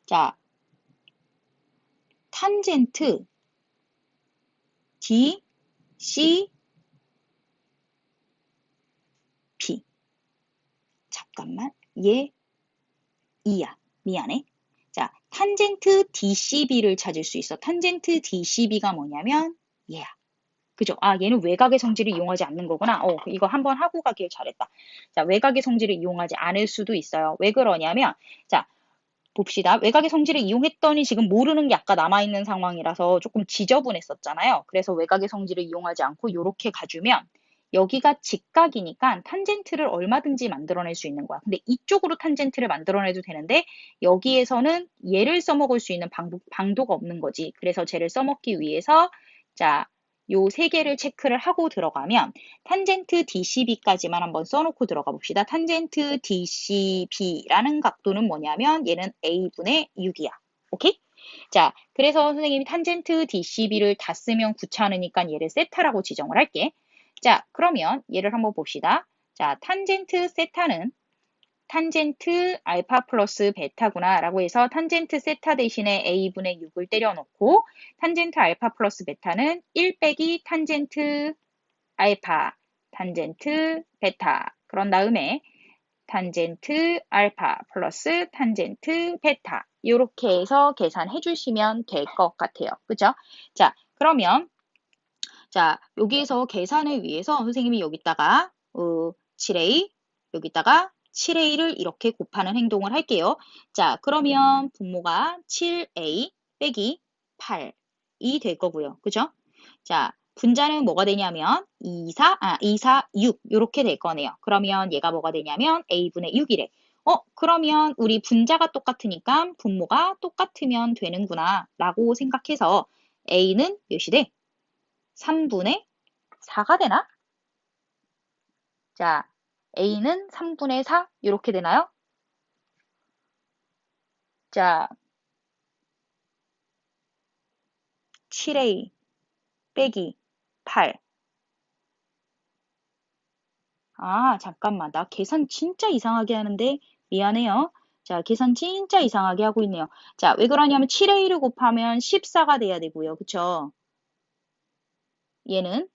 자, 탄젠트 D, C, B. 잠깐만, 얘 2야. 미안해. 자, 탄젠트 DCB를 찾을 수 있어. 탄젠트 DCB가 뭐냐면 얘야. 그죠? 얘는 외곽의 성질을 이용하지 않는 거구나. 이거 한번 하고 가길 잘했다. 자, 외곽의 성질을 이용하지 않을 수도 있어요. 왜 그러냐면, 자, 봅시다. 외곽의 성질을 이용했더니 지금 모르는 게 아까 남아있는 상황이라서 조금 지저분했었잖아요. 그래서 외곽의 성질을 이용하지 않고 이렇게 가주면 여기가 직각이니까 탄젠트를 얼마든지 만들어낼 수 있는 거야. 근데 이쪽으로 탄젠트를 만들어내도 되는데 여기에서는 얘를 써먹을 수 있는 방도가 없는 거지. 그래서 쟤를 써먹기 위해서 자, 요 세 개를 체크를 하고 들어가면 탄젠트 DCB까지만 한번 써놓고 들어가 봅시다. 탄젠트 DCB라는 각도는 뭐냐면 얘는 A분의 6이야. 오케이? 자, 그래서 선생님이 탄젠트 DCB를 다 쓰면 귀찮으니까 얘를 세타라고 지정을 할게. 자, 그러면 얘를 한번 봅시다. 자, 탄젠트 세타는 탄젠트 알파 플러스 베타구나 라고 해서 탄젠트 세타 대신에 a분의 6을 때려놓고 탄젠트 알파 플러스 베타는 1 빼기 탄젠트 알파, 탄젠트 베타. 그런 다음에 탄젠트 알파 플러스 탄젠트 베타. 이렇게 해서 계산해 주시면 될 것 같아요. 그죠? 자, 그러면 자, 여기에서 계산을 위해서 선생님이 여기다가 7a, 여기다가 7a를 이렇게 곱하는 행동을 할게요. 자, 그러면 분모가 7a 빼기 8이 될 거고요. 그죠? 자, 분자는 뭐가 되냐면 2, 4, 6 이렇게 될 거네요. 그러면 얘가 뭐가 되냐면 a분의 6이래. 그러면 우리 분자가 똑같으니까 분모가 똑같으면 되는구나 라고 생각해서 a는 몇이 돼? 3분의 4가 되나? 자, a는 3분의 4 이렇게 되나요? 자, 7a 빼기 8. 아, 잠깐만. 나 계산 진짜 이상하게 하는데 미안해요. 자, 계산 진짜 이상하게 하고 있네요. 자, 왜 그러냐면 7a를 곱하면 14가 돼야 되고요. 그쵸? 얘는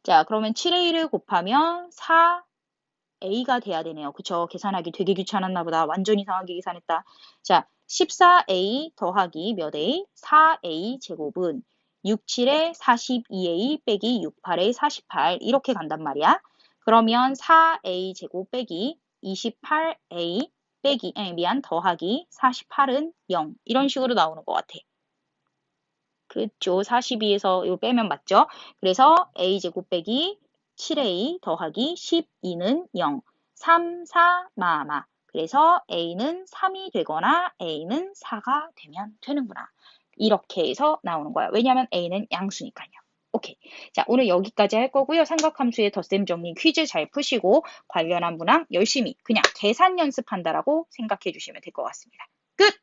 자, 그러면 7a를 곱하면 4a가 돼야 되네요. 그쵸? 계산하기 되게 귀찮았나 보다. 완전 이상하게 계산했다. 자, 14a 더하기 몇 a? 4a 제곱은 6, 7에 42a 빼기 6, 8에 48 이렇게 간단 말이야. 그러면 4a 제곱 빼기 28a 빼기 더하기 48은 0 이런 식으로 나오는 것 같아. 그쵸. 42에서 이거 빼면 맞죠? 그래서 a제곱 빼기 7a 더하기 12는 0. 3, 4, 마마. 그래서 a는 3이 되거나 a는 4가 되면 되는구나. 이렇게 해서 나오는 거야. 왜냐면 a는 양수니까요. 오케이. 자, 오늘 여기까지 할 거고요. 삼각함수의 덧셈 정리 퀴즈 잘 푸시고 관련한 문항 열심히 그냥 계산 연습한다라고 생각해 주시면 될 것 같습니다. 끝!